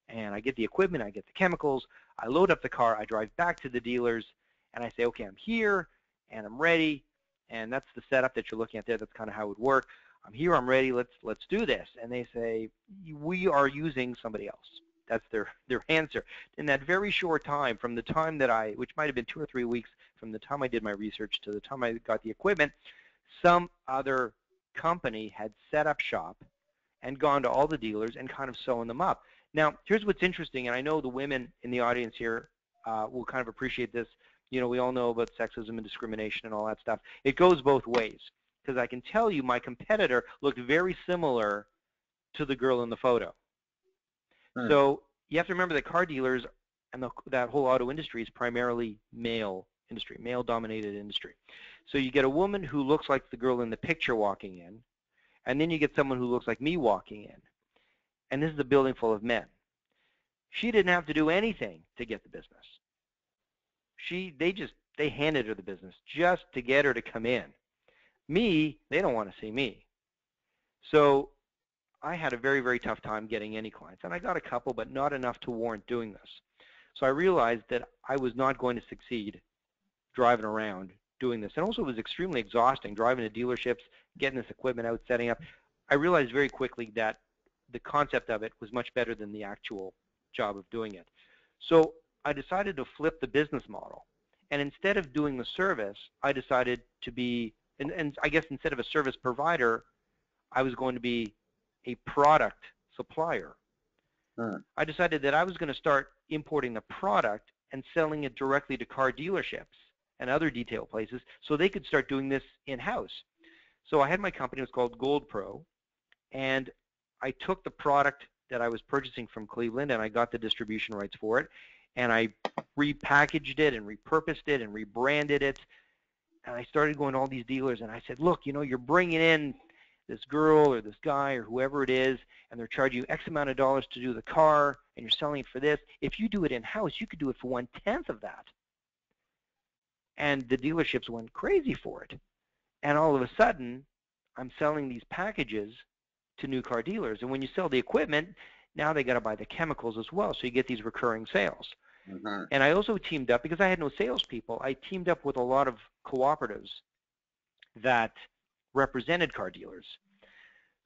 Speaker 2: And I get the equipment, I get the chemicals, I load up the car, I drive back to the dealers, and I say, okay, I'm here, and I'm ready, and that's the setup that you're looking at there. That's kind of how it would work. I'm here, I'm ready, let's do this. And they say, we are using somebody else. That's their answer. In that very short time, from the time that which might have been 2 or 3 weeks, from the time I did my research to the time I got the equipment, some other company had set up shop and gone to all the dealers and kind of sewn them up. Now, here's what's interesting, and I know the women in the audience here will kind of appreciate this. You know, we all know about sexism and discrimination and all that stuff. It goes both ways, because I can tell you my competitor looked very similar to the girl in the photo. So you have to remember that car dealers and that whole auto industry is primarily male industry, male-dominated industry. So you get a woman who looks like the girl in the picture walking in, and then you get someone who looks like me walking in. And this is a building full of men. She didn't have to do anything to get the business. They handed her the business just to get her to come in. Me, they don't want to see me. So I had a very, very tough time getting any clients. And I got a couple, but not enough to warrant doing this. So I realized that I was not going to succeed driving around doing this. And also it was extremely exhausting, driving to dealerships, getting this equipment out, setting up. I realized very quickly that the concept of it was much better than the actual job of doing it. So I decided to flip the business model. And instead of doing the service, I decided to be, and I guess instead of a service provider, I was going to be a product supplier. I decided that I was going to start importing the product and selling it directly to car dealerships and other detail places so they could start doing this in-house. So I had my company, it was called Gold Pro, and I took the product that I was purchasing from Cleveland and I got the distribution rights for it, and I repackaged it and repurposed it and rebranded it, and I started going to all these dealers and I said, look, you know, you're bringing in this girl or this guy or whoever it is, and they're charging you X amount of dollars to do the car, and you're selling it for this. If you do it in-house, you could do it for 1/10 of that. And the dealerships went crazy for it. And all of a sudden, I'm selling these packages to new car dealers. And when you sell the equipment, now they got to buy the chemicals as well, so you get these recurring sales. And I also teamed up, because I had no salespeople, I teamed up with a lot of cooperatives that represented car dealers.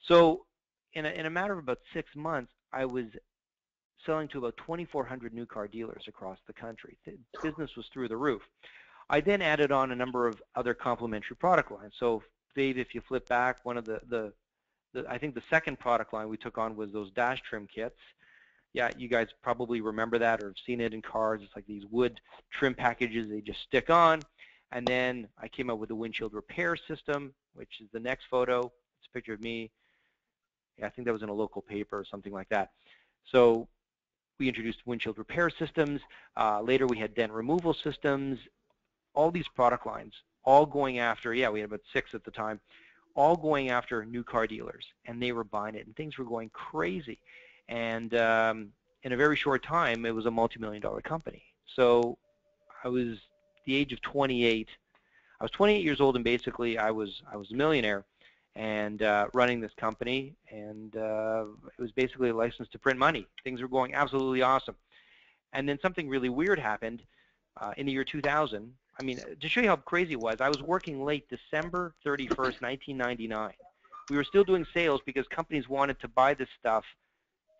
Speaker 2: So in a matter of about 6 months, I was selling to about 2,400 new car dealers across the country. The business was through the roof. I then added on a number of other complementary product lines. So Dave, if you flip back, one of I think the second product line we took on was those dash trim kits. Yeah, you guys probably remember that or have seen it in cars. It's like these wood trim packages they just stick on. And then I came up with the windshield repair system, which is the next photo. It's a picture of me. Yeah, I think that was in a local paper or something like that. So we introduced windshield repair systems. Later we had dent removal systems. All these product lines, all going after, yeah, we had about 6 at the time, all going after new car dealers. And they were buying it, and things were going crazy. And in a very short time, it was a multi-million-dollar company. So I was the age of 28. I was 28 years old, and basically I was a millionaire and running this company, and it was basically a license to print money. Things were going absolutely awesome. And then something really weird happened in the year 2000. I mean, to show you how crazy it was, I was working late December 31st, 1999. We were still doing sales because companies wanted to buy this stuff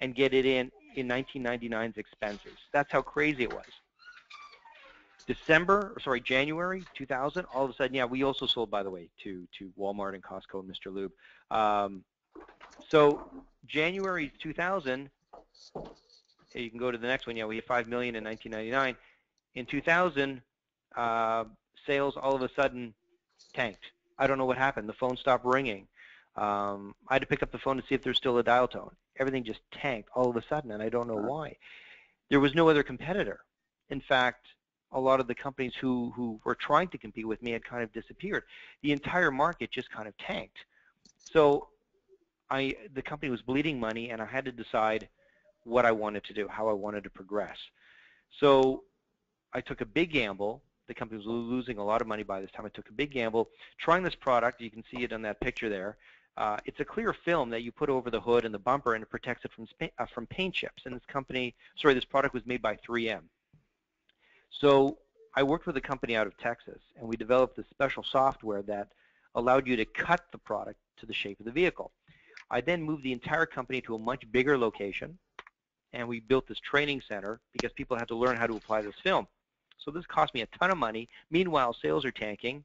Speaker 2: and get it in 1999's expenses. That's how crazy it was. January 2000, all of a sudden, yeah, we also sold, by the way, to Walmart and Costco and Mr. Lube. So January 2000, you can go to the next one. Yeah, we had $5 million in 1999. In 2000, sales all of a sudden tanked. I don't know what happened. The phone stopped ringing. I had to pick up the phone to see if there's still a dial tone. Everything just tanked all of a sudden, and I don't know why. There was no other competitor. In fact, a lot of the companies who were trying to compete with me had kind of disappeared. The entire market just kind of tanked. So the company was bleeding money, and I had to decide what I wanted to do, how I wanted to progress. So I took a big gamble. The company was losing a lot of money by this time. I took a big gamble trying this product. You can see it on that picture there. It's a clear film that you put over the hood and the bumper, and it protects it from paint chips. And this product was made by 3M. So I worked with a company out of Texas, and we developed this special software that allowed you to cut the product to the shape of the vehicle. I then moved the entire company to a much bigger location, and we built this training center because people had to learn how to apply this film. So this cost me a ton of money. Meanwhile, sales are tanking,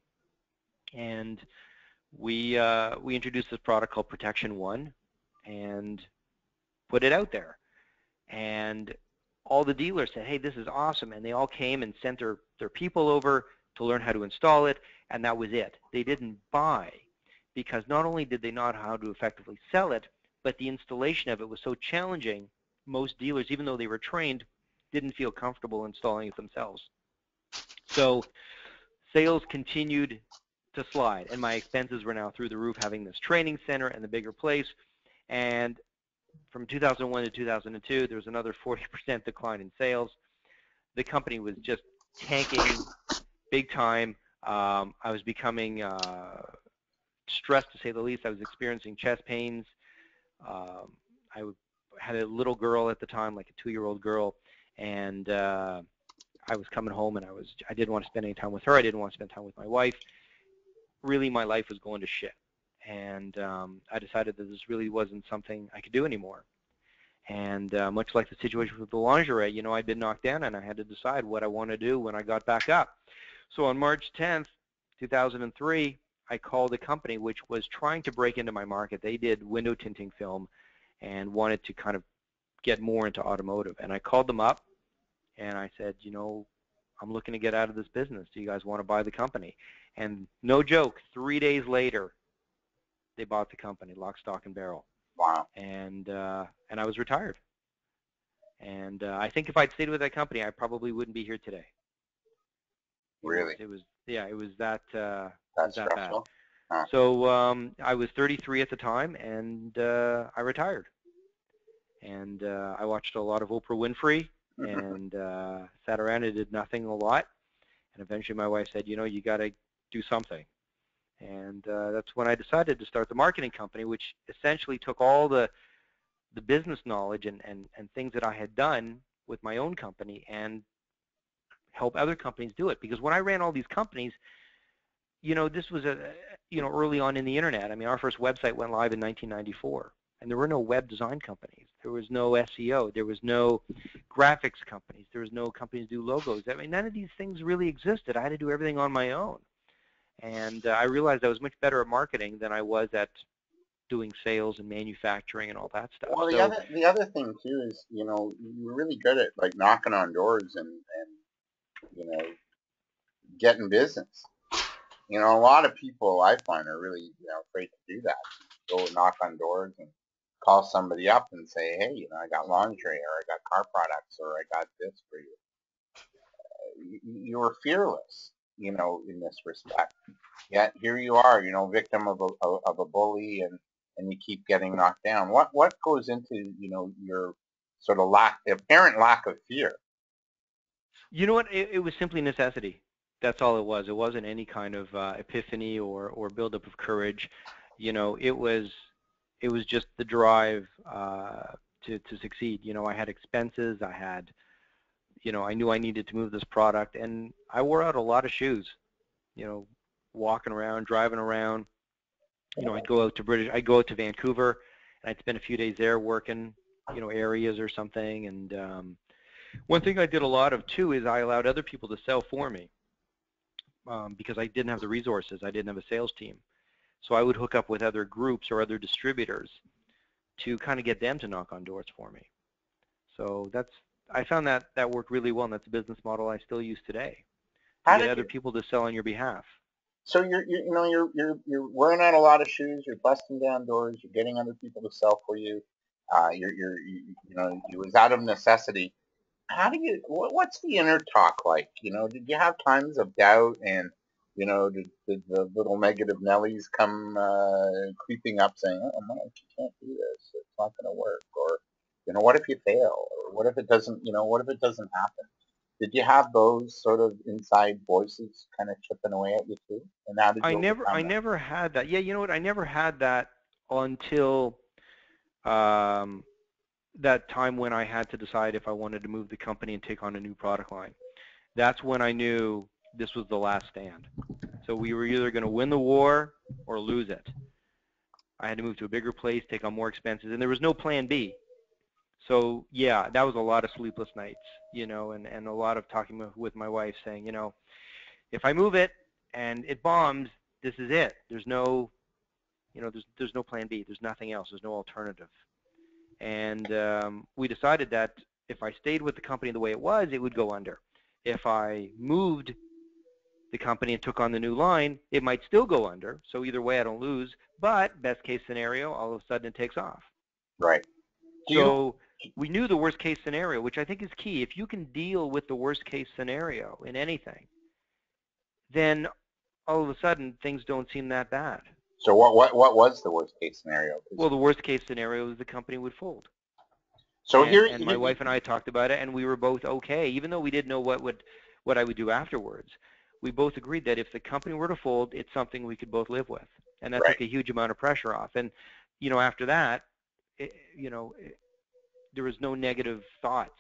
Speaker 2: and we introduced this product called Protection One and put it out there. And all the dealers said, hey, this is awesome, and they all came and sent their people over to learn how to install it, and that was it. They didn't buy because not only did they not know how to effectively sell it, but the installation of it was so challenging, most dealers, even though they were trained, didn't feel comfortable installing it themselves. So sales continued to slide, and my expenses were now through the roof having this training center and the bigger place. And from 2001 to 2002, there was another 40% decline in sales. The company was just tanking big time. I was becoming stressed, to say the least. I was experiencing chest pains. I had a little girl at the time, like a 2-year-old girl, and I was coming home, and I didn't want to spend any time with her. I didn't want to spend time with my wife. Really, my life was going to shit, and I decided that this really wasn't something I could do anymore. And much like the situation with the lingerie, you know, I'd been knocked down, and I had to decide what I want to do when I got back up. So on March 10th, 2003, I called a company which was trying to break into my market. They did window tinting film and wanted to kind of get more into automotive. And I called them up, and I said, you know, I'm looking to get out of this business. Do you guys want to buy the company? And no joke, 3 days later, they bought the company, lock, stock, and barrel.
Speaker 1: Wow.
Speaker 2: And I was retired. And I think if I'd stayed with that company, I probably wouldn't be here today.
Speaker 1: Really?
Speaker 2: It was that
Speaker 1: That's
Speaker 2: that bad.
Speaker 1: stressful. Huh.
Speaker 2: So I was 33 at the time, and I retired. And I watched a lot of Oprah Winfrey, and sat around and did nothing a lot. And eventually my wife said, you know, you got to do something. And that's when I decided to start the marketing company, which essentially took all the business knowledge and things that I had done with my own company and help other companies do it. Because when I ran all these companies, you know, this was early on in the internet. I mean, our first website went live in 1994, and there were no web design companies. There was no SEO. There was no graphics companies. There was no companies do logos. I mean, none of these things really existed. I had to do everything on my own. And I realized I was much better at marketing than I was at doing sales and manufacturing and all that stuff.
Speaker 1: Well, the other thing too is, you know, you're really good at like knocking on doors and you know, getting business. You know, a lot of people I find are really, you know, afraid to do that. Go knock on doors and call somebody up and say, hey, you know, I got lingerie, or I got car products, or I got this for you. You're fearless, you know, in this respect. Yet here you are, you know, victim of a bully, and you keep getting knocked down. What goes into, you know, your sort of apparent lack of fear?
Speaker 2: You know what? It was simply necessity. That's all it was. It wasn't any kind of epiphany or buildup of courage. You know, it was just the drive to succeed. You know, I had expenses. I had, you know, I knew I needed to move this product, and I wore out a lot of shoes. You know, walking around, driving around. You know, I'd go out to Vancouver, and I'd spend a few days there working, you know, areas or something. And one thing I did a lot of too is I allowed other people to sell for me because I didn't have the resources. I didn't have a sales team. So I would hook up with other groups or other distributors to kind of get them to knock on doors for me. So I found that worked really well, and that's a business model I still use today. To get other people to sell on your behalf.
Speaker 1: So you're wearing out a lot of shoes. You're busting down doors. You're getting other people to sell for you. You know, it was out of necessity. how do you, what's the inner talk like? Did you have times of doubt and, did the little negative Nellies come creeping up saying, oh, Mike, you can't do this. It's not going to work. Or, what if you fail? Or what if it doesn't, what if it doesn't happen? Did you have those sort of inside voices kind of chipping away at you too? And how did
Speaker 2: I
Speaker 1: you
Speaker 2: never
Speaker 1: overcome
Speaker 2: I
Speaker 1: them?
Speaker 2: never had that. Yeah, you know what? I never had that until um, that time when I had to decide if I wanted to move the company and take on a new product line. That's when I knew this was the last stand. So we were either going to win the war or lose it. I had to move to a bigger place, take on more expenses, and there was no plan B. So yeah, that was a lot of sleepless nights, and a lot of talking with my wife saying, if I move it and it bombs, this is it. There's no, there's no plan B. There's nothing else. There's no alternative. And we decided that if I stayed with the company the way it was, it would go under. If I moved the company and took on the new line, it might still go under. So either way, I don't lose. But best case scenario, all of a sudden it takes off.
Speaker 1: Right. Do you,
Speaker 2: So we knew the worst case scenario, which I think is key. If you can deal with the worst case scenario in anything, then all of a sudden things don't seem that bad.
Speaker 1: so what was the worst case scenario?
Speaker 2: Well, the worst case scenario is the company would fold.
Speaker 1: So
Speaker 2: And my wife and I talked about it, and we were both okay, even though we didn't know what I would do afterwards. We both agreed that if the company were to fold, it's something we could both live with, and that
Speaker 1: right.
Speaker 2: took a huge amount of pressure off. And after that, there was no negative thoughts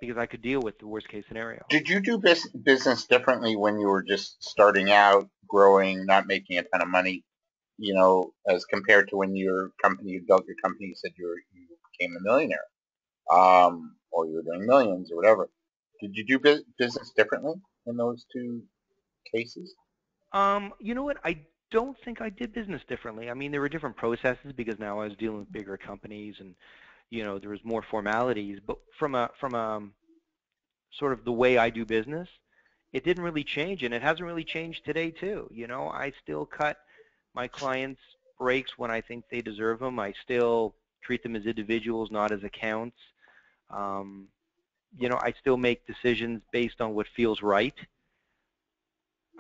Speaker 2: because I could deal with the worst case scenario.
Speaker 1: Did you do business differently when you were just starting out, growing, not making a ton of money, as compared to when you built your company, you said you became a millionaire, or you were doing millions or whatever. Did you do business differently in those two cases?
Speaker 2: You know what? I don't think I did business differently. I mean, there were different processes because now I was dealing with bigger companies, and there was more formalities. But from a sort of the way I do business, it didn't really change, and it hasn't really changed today too. I still cut my clients' breaks when I think they deserve them. I still treat them as individuals, not as accounts. Um, I still make decisions based on what feels right.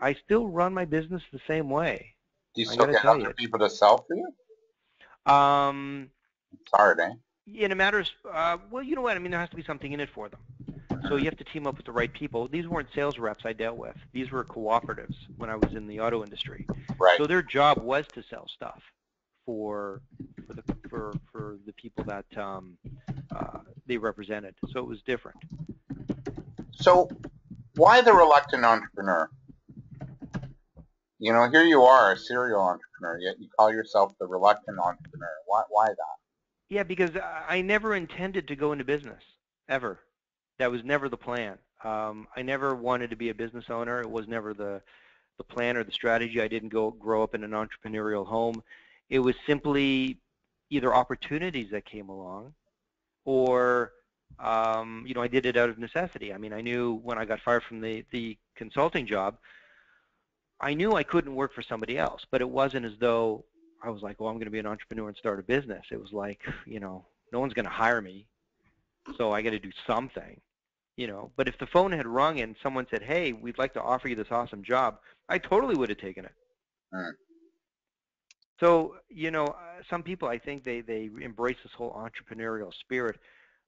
Speaker 2: I still run my business the same way.
Speaker 1: Do you
Speaker 2: I
Speaker 1: still
Speaker 2: got to
Speaker 1: get
Speaker 2: tell
Speaker 1: other
Speaker 2: you.
Speaker 1: people to sell for you?
Speaker 2: Um,
Speaker 1: It's hard, eh?
Speaker 2: in a matter of, well, you know what? I mean, there has to be something in it for them. So you have to team up with the right people. These weren't sales reps I dealt with. These were cooperatives when I was in the auto industry.
Speaker 1: Right.
Speaker 2: So their job was to sell stuff for the people that they represented. So it was different.
Speaker 1: So why the reluctant entrepreneur? Here you are, a serial entrepreneur, yet you call yourself the reluctant entrepreneur. Why that?
Speaker 2: Yeah, because I never intended to go into business, ever. That was never the plan. I never wanted to be a business owner. It was never the plan or the strategy. I didn't grow up in an entrepreneurial home. It was simply either opportunities that came along or, I did it out of necessity. I mean, I knew when I got fired from the consulting job, I knew I couldn't work for somebody else, but it wasn't as though I was like, oh, I'm going to be an entrepreneur and start a business. It was like, no one's going to hire me, so I got to do something. But if the phone had rung and someone said, hey, we'd like to offer you this awesome job, I totally would have taken it.
Speaker 1: Mm.
Speaker 2: So, some people, I think they embrace this whole entrepreneurial spirit.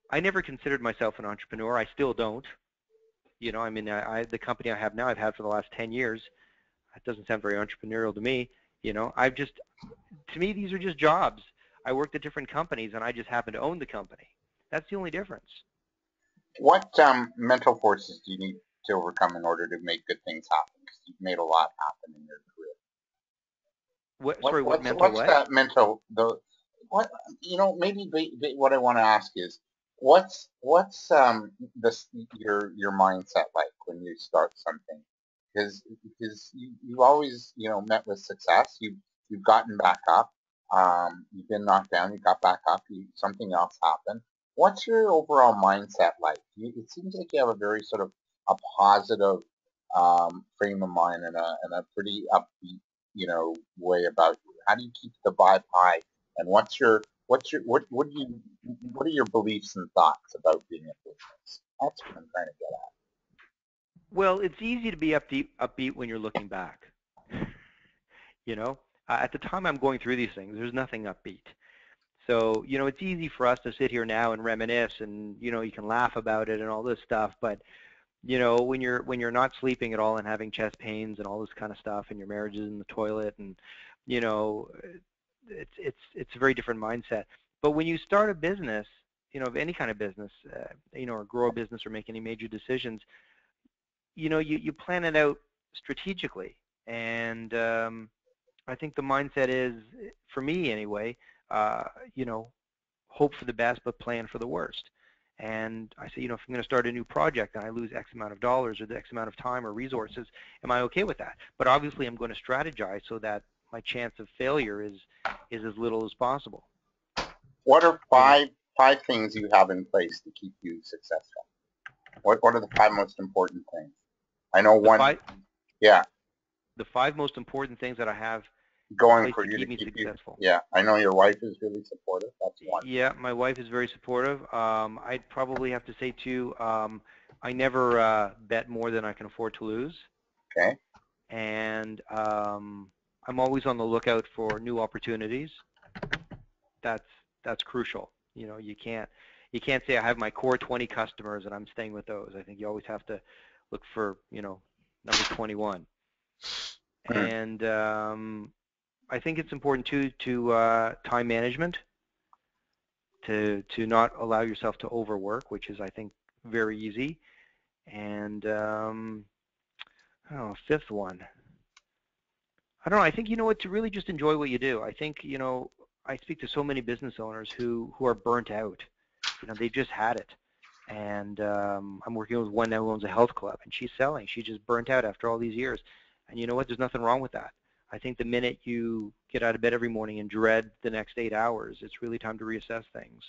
Speaker 2: I never considered myself an entrepreneur. I still don't. I mean, the company I have now, I've had for the last 10 years. It doesn't sound very entrepreneurial to me. To me, these are just jobs. I worked at different companies, and I just happen to own the company. That's the only difference.
Speaker 1: What mental forces do you need to overcome in order to make good things happen? Because you've made a lot happen in your career.
Speaker 2: What mental
Speaker 1: What's
Speaker 2: what?
Speaker 1: that mental what maybe what I want to ask is what's this your mindset like when you start something? Because you've always met with success. You've gotten back up. You've been knocked down. You got back up. Something else happened. What's your overall mindset like? It seems like you have a very sort of a positive frame of mind and a pretty upbeat way about you. How do you keep the vibe high? And what's your what are your beliefs and thoughts about being a business? That's what I'm trying to get at.
Speaker 2: Well, it's easy to be upbeat when you're looking back. You know, at the time I'm going through these things, there's nothing upbeat. So, you know, it's easy for us to sit here now and reminisce, and you know, you can laugh about it and all this stuff. But you know, when you're not sleeping at all and having chest pains and all this kind of stuff, and your marriage is in the toilet, and you know, it's a very different mindset. But when you start a business, you know, of any kind of business, you know, or grow a business or make any major decisions, you know, you plan it out strategically, and I think the mindset is, for me anyway, you know, hope for the best but plan for the worst. And I say, you know, if I'm going to start a new project and I lose X amount of dollars or the X amount of time or resources, am I okay with that? But obviously I'm going to strategize so that my chance of failure is as little as possible.
Speaker 1: What are five things you have in place to keep you successful? What are the 5 most important things? I know one. Yeah.
Speaker 2: The 5 most important things that I have
Speaker 1: going for
Speaker 2: to
Speaker 1: you
Speaker 2: keep
Speaker 1: to
Speaker 2: me
Speaker 1: keep
Speaker 2: successful.
Speaker 1: You. Yeah, I know your wife is really supportive. That's one.
Speaker 2: Yeah, my wife is very supportive. I'd probably have to say too, I never bet more than I can afford to lose.
Speaker 1: Okay.
Speaker 2: And I'm always on the lookout for new opportunities. That's crucial. You know, you can't say I have my core 20 customers and I'm staying with those. I think you always have to look for, you know, number 21. And I think it's important too to time management, to not allow yourself to overwork, which is, I think, very easy. And oh, 5th one. I don't know. I think, you know what, to really just enjoy what you do. I think, you know, I speak to so many business owners who are burnt out. You know, they've just had it. And I'm working with one now who owns a health club, and she's selling. She's just burnt out after all these years. And you know what? There's nothing wrong with that. I think the minute you get out of bed every morning and dread the next 8 hours, it's really time to reassess things.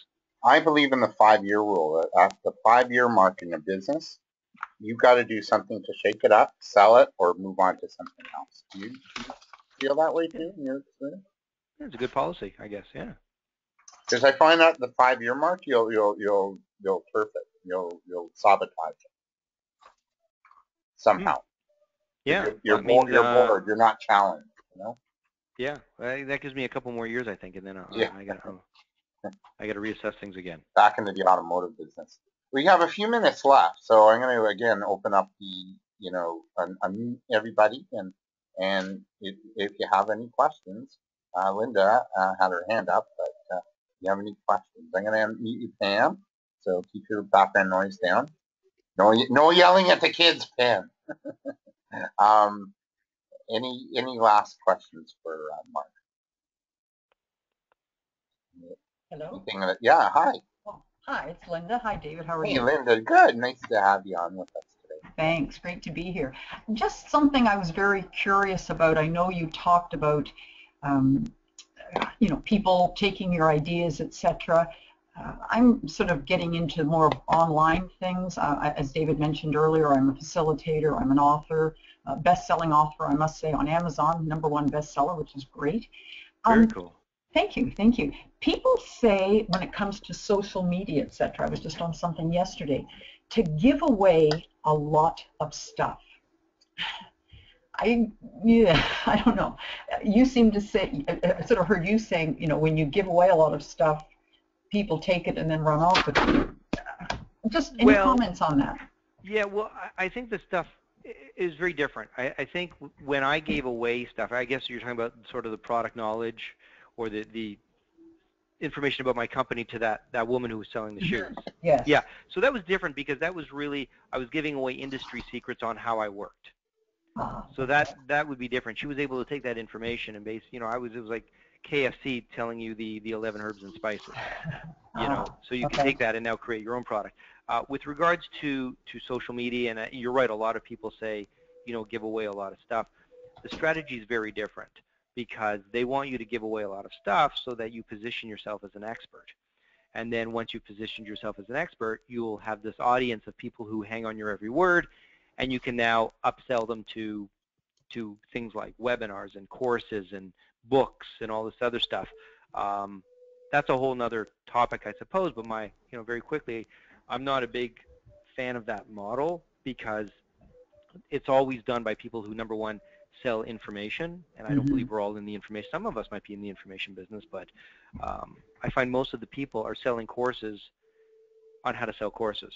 Speaker 1: I believe in the 5-year rule. At the 5-year mark in a business, you've got to do something to shake it up, sell it, or move on to something else. Do you feel that way too in your experience?
Speaker 2: It's a good policy, I guess. Yeah.
Speaker 1: Because I find that the 5-year mark, you'll turf it, you'll sabotage it somehow.
Speaker 2: Yeah.
Speaker 1: You're bored. You're not challenged. You know.
Speaker 2: Yeah, that gives me a couple more years, I think, and then I got to reassess things again.
Speaker 1: Back into the automotive business. We have a few minutes left, so I'm going to again open up the, you know, unmute everybody, and if you have any questions, Linda had her hand up, but if you have any questions, I'm going to unmute you, Pam. So keep your background noise down. No yelling at the kids, Pam. Any last questions for Mark?
Speaker 5: Hello?
Speaker 1: Yeah, hi.
Speaker 5: Oh, hi, it's Linda. Hi, David. How are you?
Speaker 1: Hey, Linda. Good. Nice to have you on with us today.
Speaker 5: Thanks. Great to be here. Just something I was very curious about. I know you talked about, you know, people taking your ideas, etc. I'm sort of getting into more online things. As David mentioned earlier, I'm a facilitator. I'm an author, best-selling author, I must say, on Amazon, #1 bestseller, which is great.
Speaker 2: Very cool.
Speaker 5: Thank you, thank you. People say when it comes to social media, etc., I was just on something yesterday, to give away a lot of stuff. I don't know. You seem to say, I sort of heard you saying, you know, when you give away a lot of stuff, people take it and then run off with it. Just any comments on that?
Speaker 2: Yeah, well, I think the stuff is very different. I think when I gave away stuff, I guess you're talking about sort of the product knowledge or the information about my company to that woman who was selling the shoes.
Speaker 5: Yes.
Speaker 2: Yeah. So that was different because that was really, I was giving away industry secrets on how I worked. So that would be different. She was able to take that information and you know, it was like KFC telling you the 11 herbs and spices. You know, so you can take that and now create your own product. With regards to social media, and you're right, a lot of people say, you know, give away a lot of stuff. The strategy is very different, because they want you to give away a lot of stuff so that you position yourself as an expert. And then once you've positioned yourself as an expert, you'll have this audience of people who hang on your every word, and you can now upsell them to things like webinars and courses and books and all this other stuff. that's a whole nother topic, I suppose. But very quickly, I'm not a big fan of that model because it's always done by people who, number one, sell information, and I don't believe we're all in the information. Some of us might be in the information business, but I find most of the people are selling courses on how to sell courses.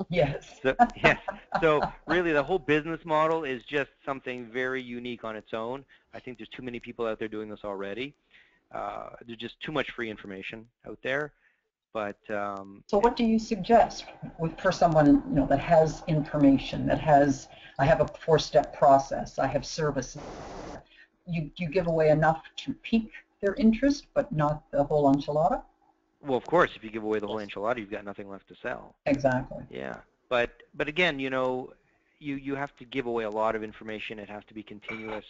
Speaker 5: Yes.
Speaker 2: So, yes. So really, the whole business model is just something very unique on its own. I think there's too many people out there doing this already. There's just too much free information out there. But
Speaker 5: so what do you suggest for someone that has information, that has, I have a 4-step process, I have services. You give away enough to pique their interest, but not the whole enchilada?
Speaker 2: Well, of course, if you give away the whole enchilada, you've got nothing left to sell.
Speaker 5: Exactly.
Speaker 2: Yeah, but again, you have to give away a lot of information. It has to be continuous.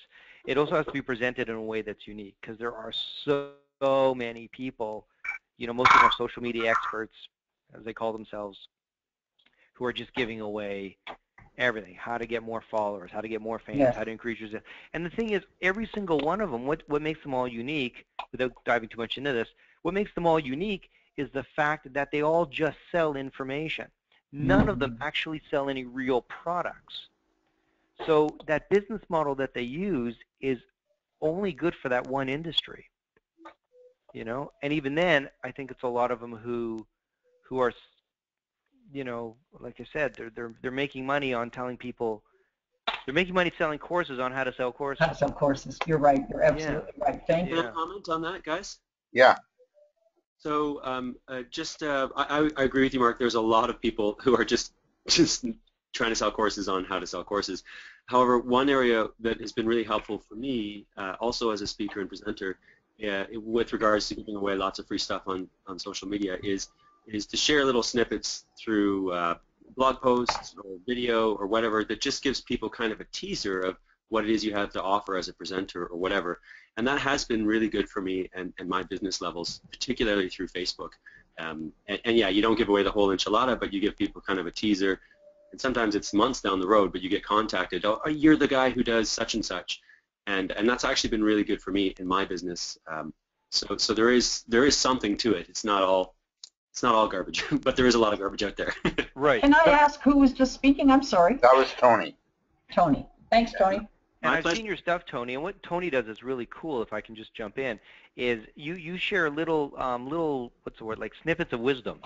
Speaker 2: It also has to be presented in a way that's unique, because there are so many people, most of them are social media experts, as they call themselves, who are just giving away everything: how to get more followers, how to get more fans,
Speaker 5: Yes.
Speaker 2: how to increase your sales. And the thing is, every single one of them, what makes them all unique, without diving too much into this, what makes them all unique is the fact that they all just sell information. None of them actually sell any real products. So that business model that they use is only good for that one industry. And even then, I think it's a lot of them who are, like I said, they're making money on telling people. They're making money selling courses on how to sell courses.
Speaker 5: How to sell courses. You're right. You're absolutely right. Thank you.
Speaker 3: Can I comment on that, guys?
Speaker 1: Yeah.
Speaker 3: So I agree with you, Mark. There's a lot of people who are just trying to sell courses on how to sell courses. However, one area that has been really helpful for me, also as a speaker and presenter, with regards to giving away lots of free stuff on social media, is to share little snippets through blog posts or video or whatever that just gives people kind of a teaser of what it is you have to offer as a presenter or whatever. And that has been really good for me and my business levels, particularly through Facebook. And yeah, you don't give away the whole enchilada, but you give people kind of a teaser. And sometimes it's months down the road, but you get contacted. Oh, you're the guy who does such and such. And that's actually been really good for me in my business. So there is something to it. It's not all garbage, but there is a lot of garbage out there.
Speaker 2: Right.
Speaker 5: Can I ask who was just speaking? I'm sorry.
Speaker 1: That was Tony.
Speaker 5: Tony. Thanks, Tony.
Speaker 2: And I've seen your stuff, Tony, and what Tony does is really cool, if I can just jump in, is you share little, what's the word, like snippets of wisdom.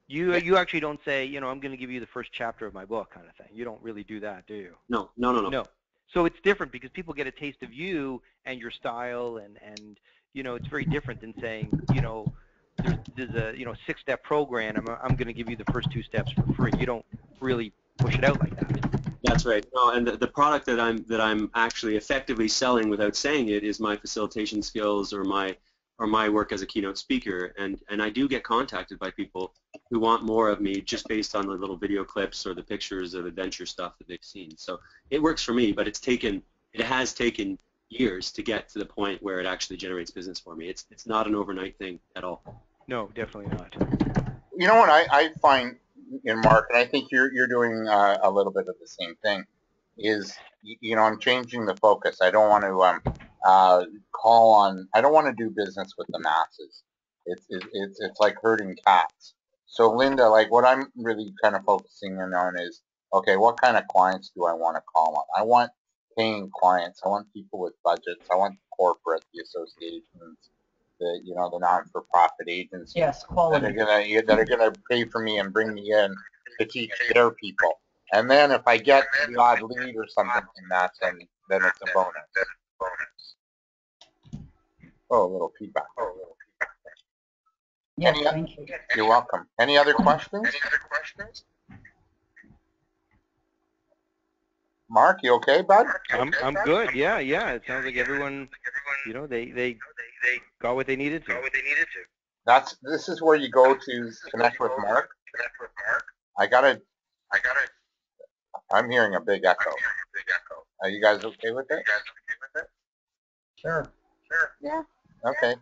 Speaker 2: You actually don't say, I'm going to give you the first chapter of my book kind of thing. You don't really do that, do you?
Speaker 3: No.
Speaker 2: So it's different because people get a taste of you and your style, and it's very different than saying, there's a 6-step program. I'm going to give you the first 2 steps for free. You don't really push it out like that.
Speaker 3: That's right. No, and the product that I'm actually effectively selling without saying it is my facilitation skills or my work as a keynote speaker, and I do get contacted by people who want more of me just based on the little video clips or the pictures of adventure stuff that they've seen. So it works for me, but it has taken years to get to the point where it actually generates business for me. It's not an overnight thing at all.
Speaker 2: No, definitely not.
Speaker 1: You know what I find in Mark, and I think you're doing a little bit of the same thing, is I'm changing the focus. I don't want to I don't want to do business with the masses. It's like herding cats. So Linda, like what I'm really kind of focusing in on is, okay, what kind of clients do I want to call on? I want paying clients. I want people with budgets. I want corporate, the associations, the non-for-profit agencies.
Speaker 5: Yes, quality.
Speaker 1: that are gonna pay for me and bring me in to teach their people. And then if I get the odd lead or something from that, then it's a bonus. Oh, a little feedback.
Speaker 5: Yes, thank you.
Speaker 1: You're welcome. Any other questions? Mark, you okay, bud?
Speaker 2: I'm good. Yeah. It sounds like everyone, they got what they needed to.
Speaker 1: This is where you go to connect with Mark. I'm hearing a big echo. Are you guys okay with it?
Speaker 5: Sure.
Speaker 4: Yeah.
Speaker 1: Okay.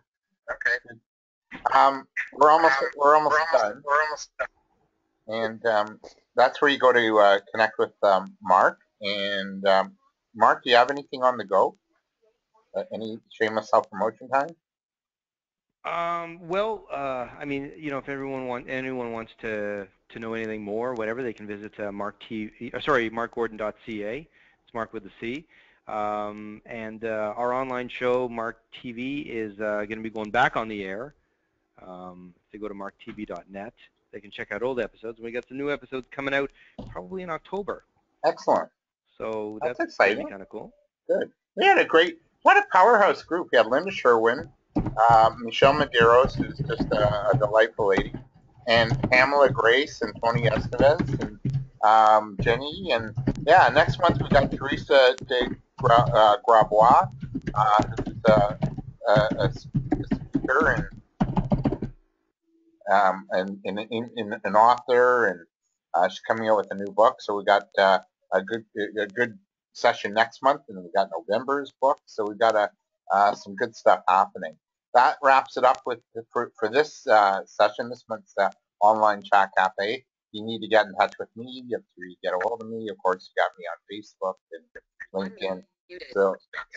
Speaker 1: We're almost done. And that's where you go to connect with Mark. And Mark, do you have anything on the go? Any shameless self-promotion time?
Speaker 2: Well, I mean, if anyone wants to know anything more, whatever, they can visit markgordon.ca. It's Mark with a C. And our online show, Mark TV, is going to be going back on the air. If they go to marktv.net, they can check out old episodes. We got some new episodes coming out probably in October.
Speaker 1: Excellent.
Speaker 2: So
Speaker 1: That's
Speaker 2: that's
Speaker 1: exciting.
Speaker 2: kind of cool.
Speaker 1: Good. We had what a powerhouse group. We had Linda Sherwin, Michelle Medeiros, who's just a delightful lady, and Pamela Grace and Tony Estevez and Jenny. And yeah, next month we got Teresa de Grabois, who's a speaker and an author, and she's coming out with a new book. So we got a good session next month, and we got November's book. So we got some good stuff happening. That wraps it up for this session, this month's online chat cafe. If you need to get in touch with me, you have to get a hold of me. Of course, you got me on Facebook and LinkedIn.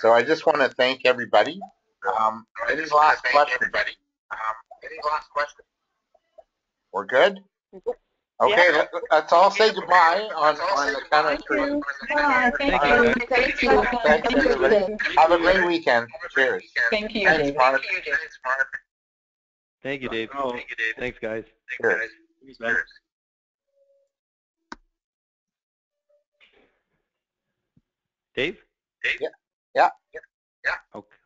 Speaker 1: So I just want to thank everybody. Any last questions? We're good? Okay, yeah. Let's all say goodbye on the count of three.
Speaker 5: Thank you.
Speaker 1: Thanks, everybody. Have a great weekend. Cheers.
Speaker 5: Thank you,
Speaker 1: Thanks,
Speaker 5: Dave.
Speaker 1: Mark.
Speaker 2: Thank you, Dave. Thanks, guys.
Speaker 1: Cheers.
Speaker 2: Dave?
Speaker 1: Yeah.
Speaker 2: Okay.